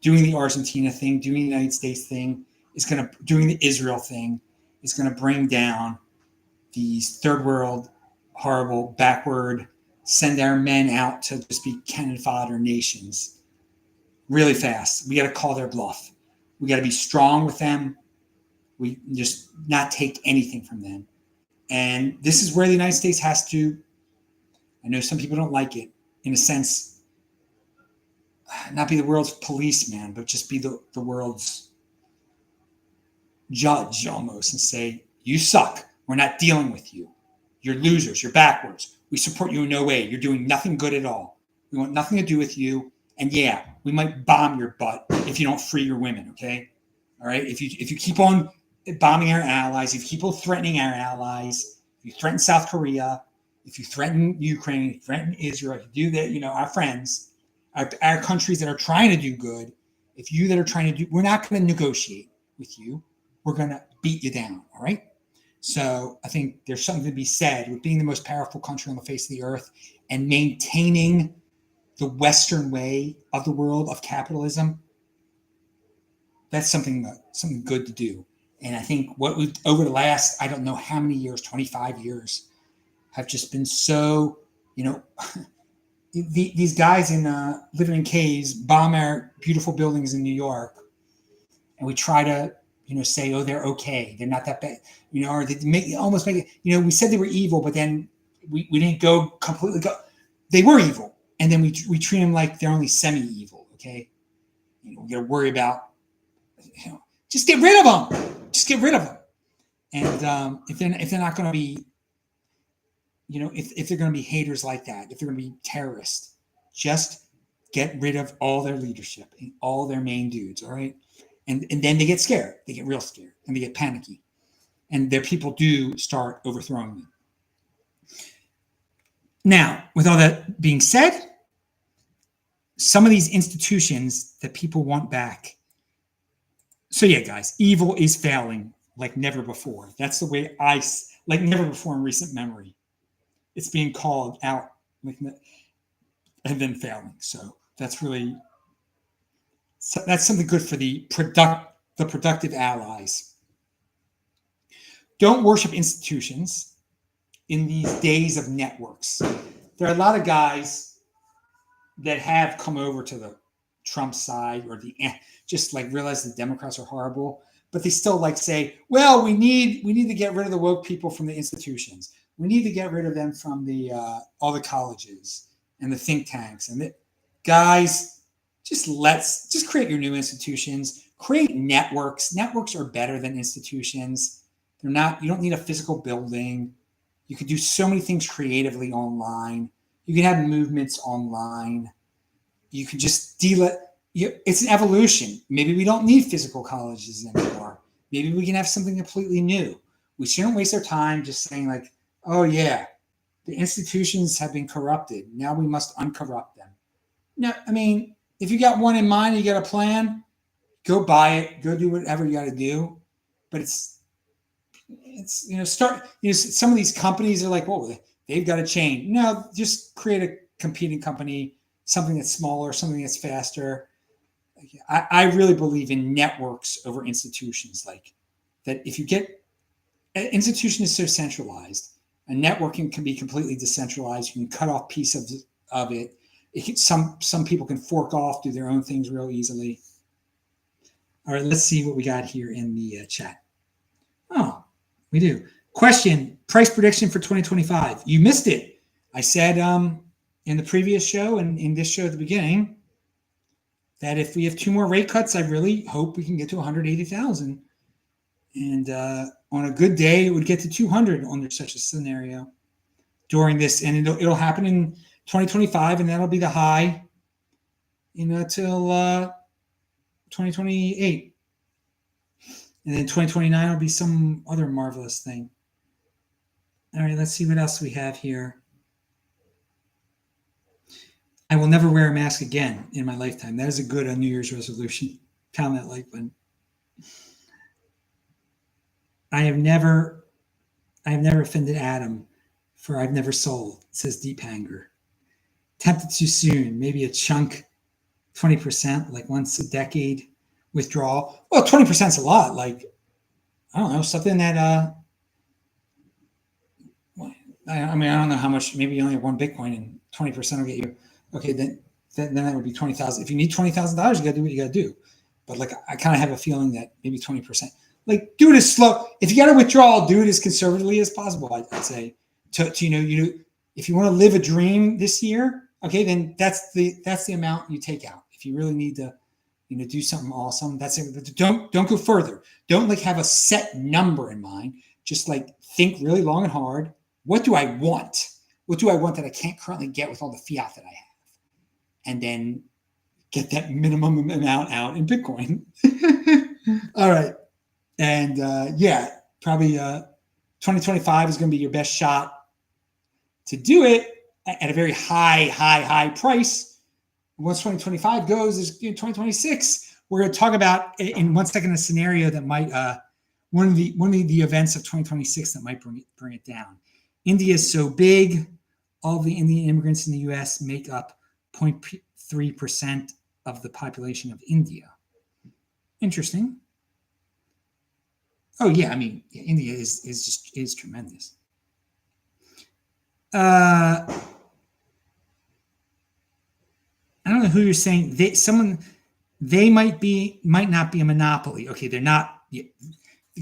Speaker 1: doing the Argentina thing, doing the United States thing, doing the Israel thing, is going to bring down these third world, horrible, backward, send our men out to just be cannon fodder nations really fast. We got to call their bluff. We got to be strong with them. We just not take anything from them. And this is where the United States has to, I know some people don't like it, in a sense, not be the world's policeman, but just be the world's judge almost, and say, you suck. We're not dealing with you. You're losers. You're backwards. We support you in no way. You're doing nothing good at all. We want nothing to do with you. And yeah, we might bomb your butt if you don't free your women, okay? All right? If you keep on bombing our allies, if you keep on threatening our allies, if you threaten South Korea, if you threaten Ukraine, if you threaten Israel, if you do that, our friends, our countries that are trying to do good, if you that are trying to do, we're not going to negotiate with you. We're going to beat you down, all right? So I think there's something to be said with being the most powerful country on the face of the earth and maintaining the Western way of the world of capitalism. That's something good to do. And I think what we've, over the last, I don't know how many years, 25 years, have just been so, these guys living in caves bomb our beautiful buildings in New York. And we try to, say, oh, they're okay. They're not that bad, or they almost make it, we said they were evil, but then we didn't go completely go. They were evil. And then we treat them like they're only semi-evil, okay? We got to worry about, just get rid of them. Just get rid of them. And if they're not going to be, if they're going to be haters like that, if they're going to be terrorists, just get rid of all their leadership and all their main dudes, all right? And then they get scared. They get real scared and they get panicky. And their people do start overthrowing them. Now, with all that being said, some of these institutions that people want back. So yeah, guys, evil is failing like never before. That's the way like never before in recent memory. It's being called out and then failing. So that's something good for the productive allies. Don't worship institutions in these days of networks. There are a lot of guys that have come over to the Trump side or just like realize the Democrats are horrible, but they still like say, well, we need to get rid of the woke people from the institutions. We need to get rid of them from all the colleges and the think tanks. And guys, just create your new institutions, create networks. Networks are better than institutions. You don't need a physical building. You could do so many things creatively online. You can have movements online. You can just it's an evolution. Maybe we don't need physical colleges anymore. Maybe we can have something completely new. We shouldn't waste our time just saying like, oh yeah, the institutions have been corrupted. Now we must uncorrupt them. No, I mean, if you got one in mind, you got a plan, go buy it, go do whatever you got to do. But it's some of these companies are like, whoa, they've got to change. No, just create a competing company, something that's smaller, something that's faster. I really believe in networks over institutions. Like that, if you get an institution is so centralized, a networking can be completely decentralized. You can cut off piece of it. Some people can fork off, do their own things real easily. All right, let's see what we got here in the chat. Oh, we do. Question: price prediction for 2025. You missed it. I said in the previous show and in this show at the beginning that if we have 2 more rate cuts, I really hope we can get to 180,000. And on a good day, it would get to 200 under such a scenario during this. And it'll happen in 2025, and that'll be the high, till 2028. And then 2029 will be some other marvelous thing. All right, let's see what else we have here. I will never wear a mask again in my lifetime. That is a good New Year's resolution. Pound that like button. I have never offended Adam, for I've never sold, says Deep Hanger. Tempted too soon, maybe a chunk, 20%, like once a decade withdrawal. Well, 20% is a lot. Like, I don't know, something that, I don't know how much, maybe you only have 1 Bitcoin and 20% will get you. Okay, then that would be 20,000. If you need $20,000, you got to do what you got to do. But like, I kind of have a feeling that maybe 20%. Like, do it as slow. If you got to withdraw, do it as conservatively as possible. I'd say if you want to live a dream this year, okay, then that's the amount you take out. If you really need to, do something awesome, that's it. But don't go further. Don't like have a set number in mind. Just like think really long and hard. What do I want? What do I want that I can't currently get with all the fiat that I have? And then get that minimum amount out in Bitcoin. All right. And probably 2025 is going to be your best shot to do it at a very high price. Once 2025 goes, is 2026. We're going to talk about in 1 second a scenario that might one of the events of 2026 that might bring it down. India is so big. All of the Indian immigrants in the U.S. make up 0.3% of the population of India. Interesting. Oh yeah, I mean, India is tremendous. I don't know who you're saying. They might not be a monopoly. Okay, they're not.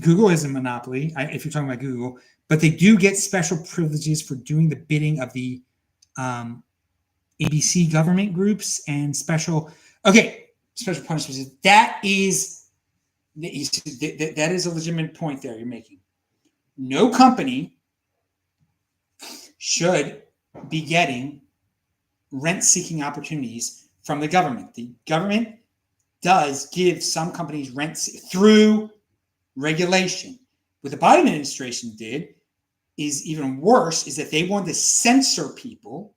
Speaker 1: Google is a monopoly. If you're talking about Google, but they do get special privileges for doing the bidding of the ABC government groups and special punishments. That is a legitimate point there you're making. No company should be getting rent-seeking opportunities from the government. The government does give some companies rent through regulation. What the Biden administration did is even worse, is that they wanted to censor people.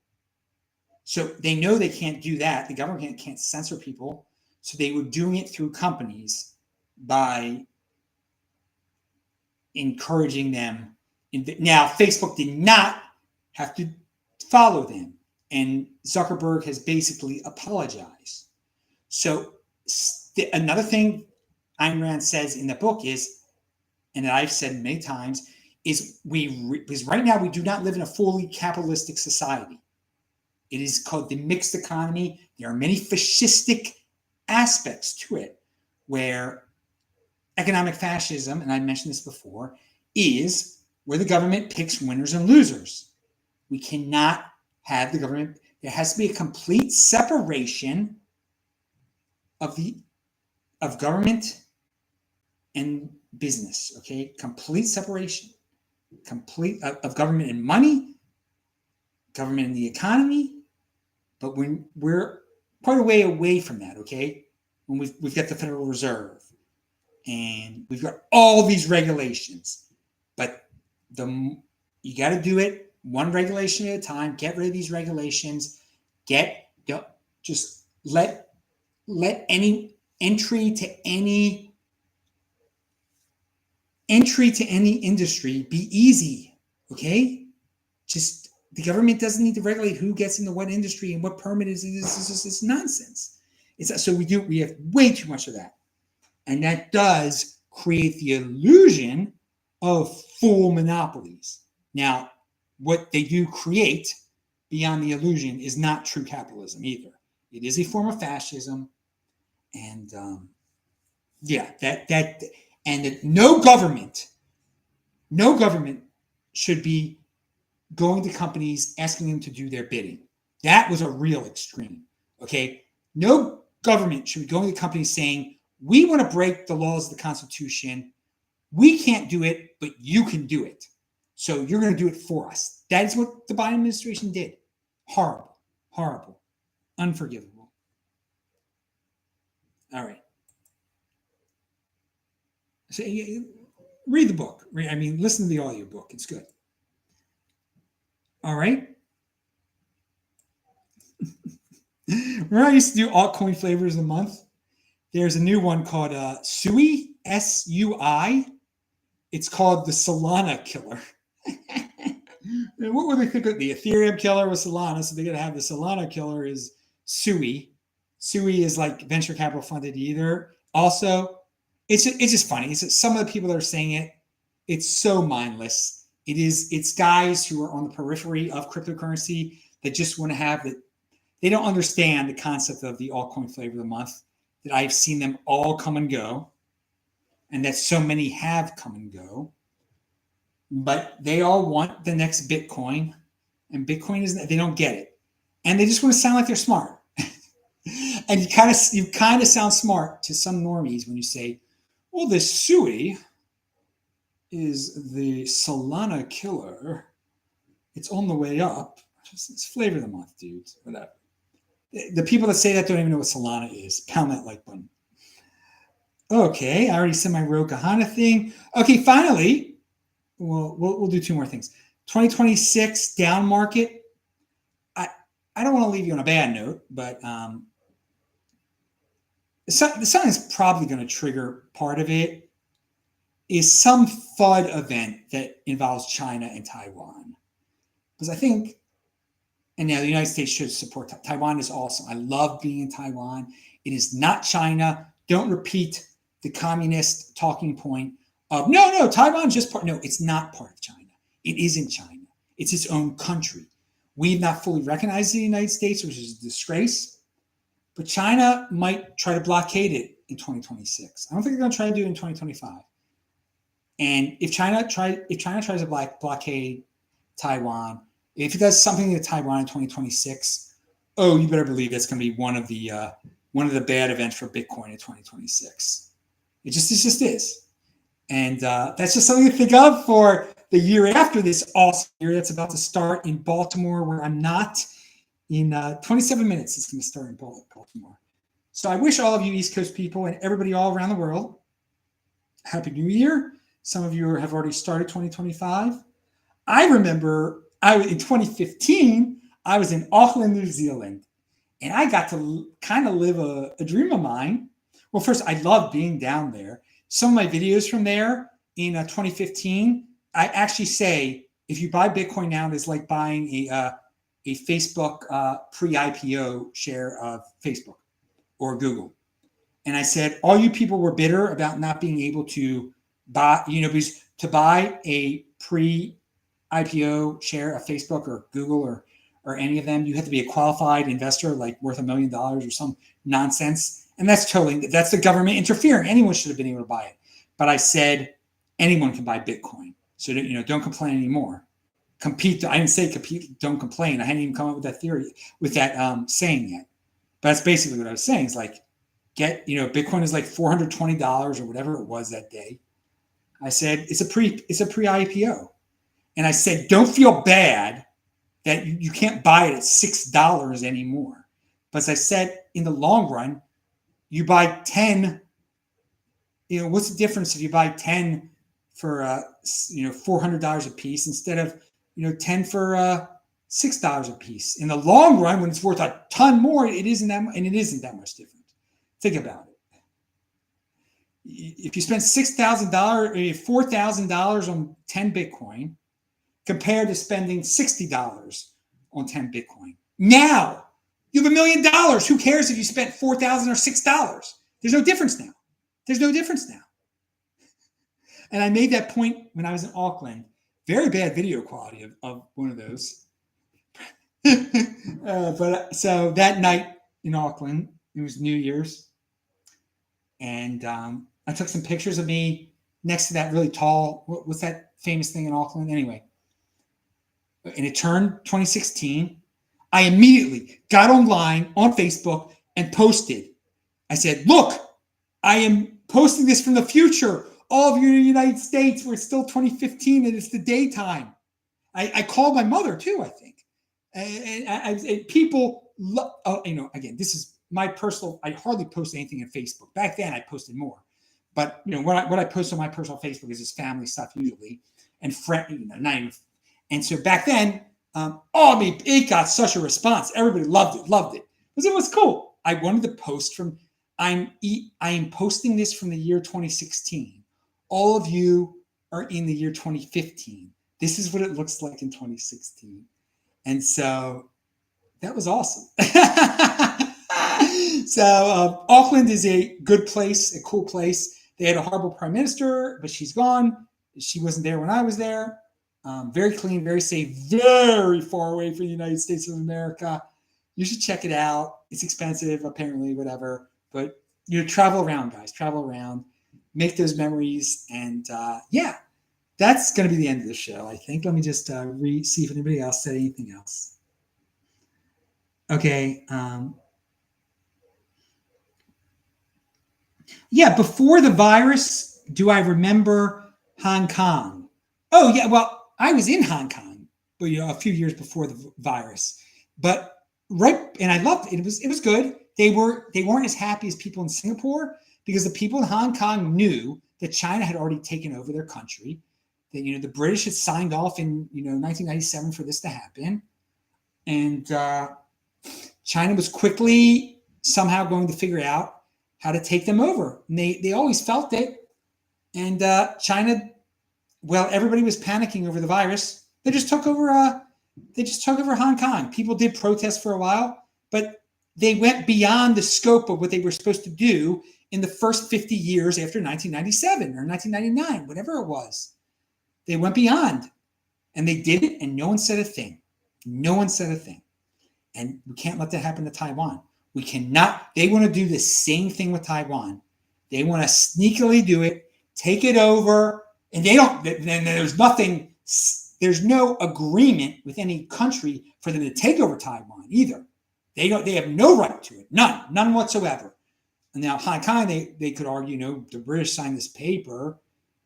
Speaker 1: So they know they can't do that. The government can't censor people. So they were doing it through companies by encouraging them. Now, Facebook did not have to follow them. And Zuckerberg has basically apologized. So another thing Ayn Rand says in the book is, and that I've said many times, is because right now we do not live in a fully capitalistic society. It is called the mixed economy. There are many fascistic aspects to it, where economic fascism, and I mentioned this before, is where the government picks winners and losers. We cannot have the government. There has to be a complete separation of government and business. Okay, complete separation. Complete of government and money, government and the economy. But when we're quite a way away from that, okay? When we've got the Federal Reserve and we've got all these regulations, but you got to do it one regulation at a time. Get rid of these regulations. Just let any entry to any industry be easy, okay? Just the government doesn't need to regulate who gets into what industry and what permit is. It's nonsense. We have way too much of that, and that does create the illusion of full monopolies. Now, what they do create beyond the illusion is not true capitalism either. It is a form of fascism, and no government should be going to companies asking them to do their bidding. That was a real extreme. Okay, no government should be going to companies saying, "We want to break the laws of the Constitution. We can't do it, but you can do it. So you're going to do it for us." That is what the Biden administration did. Horrible, horrible, unforgivable. All right. So read the book. Listen to the audiobook. It's good. All right. Remember I used to do altcoin flavors of the month? There's a new one called Sui, S-U-I. It's called the Solana Killer. And what would they think of the Ethereum killer was Solana? So they're going to have the Solana Killer is Sui. Sui is like venture capital funded either. Also, it's just funny. Some of the people that are saying it, it's so mindless. It's guys who are on the periphery of cryptocurrency that just want to have it. They don't understand the concept of the altcoin flavor of the month, that I've seen them all come and go, and that so many have come and go. But they all want the next Bitcoin, and Bitcoin they don't get it. And they just want to sound like they're smart. And you kind of sound smart to some normies when you say, well, this Sui is the Solana Killer. It's on the way up. It's flavor of the month, dudes. Whatever. The people that say that don't even know what Solana is. Pound that like button. Okay, I already said my Rogue Khanna thing. Okay, finally, we'll do two more things. 2026 down market. I don't want to leave you on a bad note, but something that's probably going to trigger part of it is some FUD event that involves China and Taiwan. Because I think, and now the United States should support Taiwan is awesome. I love being in Taiwan. It is not China. Don't repeat the communist talking point of, no, Taiwan's just part. No, it's not part of China. It isn't China. It's its own country. We've not fully recognized the United States, which is a disgrace. But China might try to blockade it in 2026. I don't think they're going to try to do it in 2025. And if China tries to blockade Taiwan, if it does something to Taiwan in 2026, you better believe that's going to be one of the bad events for Bitcoin in 2026. It just is. And that's just something to think of for the year after this awesome year that's about to start in Baltimore, where I'm not. In 27 minutes, it's going to start in Baltimore. So I wish all of you East Coast people and everybody all around the world Happy New Year. Some of you have already started 2025. I remember in 2015, I was in Auckland, New Zealand, and I got to kind of live a dream of mine. Well, first, I love being down there. Some of my videos from there in 2015, I actually say, if you buy Bitcoin now, it's like buying a Facebook pre-IPO share of Facebook or Google. And I said, all you people were bitter about not being able to buy, because to buy a pre-IPO share of Facebook or Google or any of them, you have to be a qualified investor, like worth $1 million or some nonsense. And that's the government interfering. Anyone should have been able to buy it. But I said, anyone can buy Bitcoin. So don't complain anymore. Compete. I didn't say compete, don't complain. I hadn't even come up with that theory, with that saying yet. But that's basically what I was saying. It's like, Bitcoin is like $420 or whatever it was that day. I said, it's a pre-IPO. And I said, don't feel bad that you can't buy it at $6 anymore. But as I said, in the long run, you buy 10. What's the difference if you buy 10 for $400 a piece instead of 10 for $6 a piece? In the long run, when it's worth a ton more, it isn't that much different. Think about it. If you spend $6,000, $4,000 on 10 Bitcoin, compared to spending $60 on 10 Bitcoin, now you have $1 million. Who cares if you spent $4,000 or $6? There's no difference now. And I made that point when I was in Auckland. Very bad video quality of one of those. But so that night in Auckland, it was New Year's. And I took some pictures of me next to that really tall, what's that famous thing in Auckland? Anyway. And it turned 2016. I immediately got online on Facebook and posted. I said, look, I am posting this from the future. All of you in the United States, where it's still 2015 and it's the daytime. I called my mother too, I think. And people, again, this is my personal, I hardly post anything on Facebook. Back then I posted more. But, what I post on my personal Facebook is just family stuff usually. And not even. And so back then, it got such a response. Everybody loved it. Because it was cool. I wanted to post from, I am posting this from the year 2016. All of you are in the year 2015. This is what it looks like in 2016. And so that was awesome. So Auckland is a good place, a cool place. They had a horrible prime minister, but she's gone. She wasn't there when I was there. Very clean, very safe, very far away from the United States of America. You should check it out. It's expensive, apparently, whatever. But travel around, guys. Travel around. Make those memories. And that's going to be the end of the show, I think. Let me just see if anybody else said anything else. Okay. Before the virus, do I remember Hong Kong? Oh, yeah. Well, I was in Hong Kong, but a few years before the virus. But and I loved it. It was good. They weren't as happy as people in Singapore because the people in Hong Kong knew that China had already taken over their country. That the British had signed off in 1997 for this to happen, and China was quickly somehow going to figure out how to take them over. And they always felt it, and China. Well, everybody was panicking over the virus. They just took over Hong Kong. People did protest for a while, but they went beyond the scope of what they were supposed to do in the first 50 years after 1997 or 1999, whatever it was. They went beyond, and they did it, and no one said a thing. And we can't let that happen to Taiwan. We cannot. They want to do the same thing with Taiwan. They want to sneakily do it, take it over. And they don't, and there's no agreement with any country for them to take over Taiwan either. They have no right to it. None whatsoever. And now Hong Kong, they could argue, the British signed this paper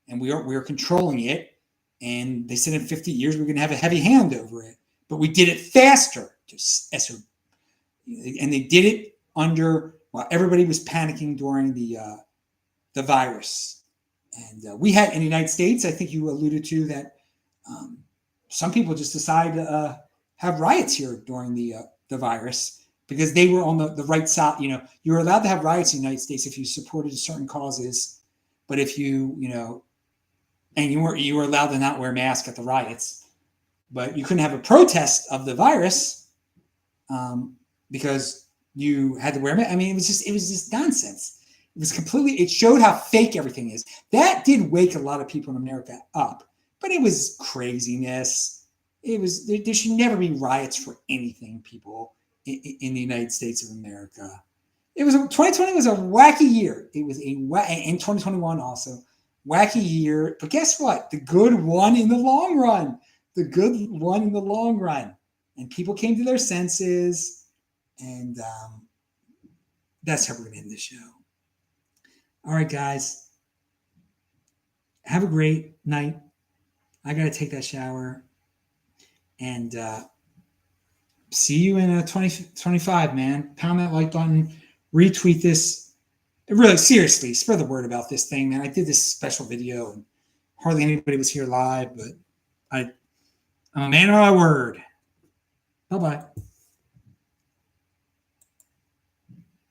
Speaker 1: and we are controlling it. And they said in 50 years, we're going to have a heavy hand over it. But we did it faster. And they did it while everybody was panicking during the virus. And we had in the United States, I think you alluded to that some people just decided to have riots here during the virus because they were on the right side. You were allowed to have riots in the United States if you supported certain causes, but if you were allowed to not wear masks at the riots, but you couldn't have a protest of the virus because you had to wear masks. I mean, it was just nonsense. It showed how fake everything is. That did wake a lot of people in America up, but it was craziness. There should never be riots for anything, people, in the United States of America. 2020 was a wacky year. It was and 2021 also, wacky year. But guess what? The good won in the long run. And people came to their senses. And that's how we're going to end the show. All right, guys. Have a great night. I got to take that shower. And see you in 2025, man. Pound that like button, retweet this. Really, seriously, spread the word about this thing, man. I did this special video and hardly anybody was here live, but I'm a man of my word. Bye-bye.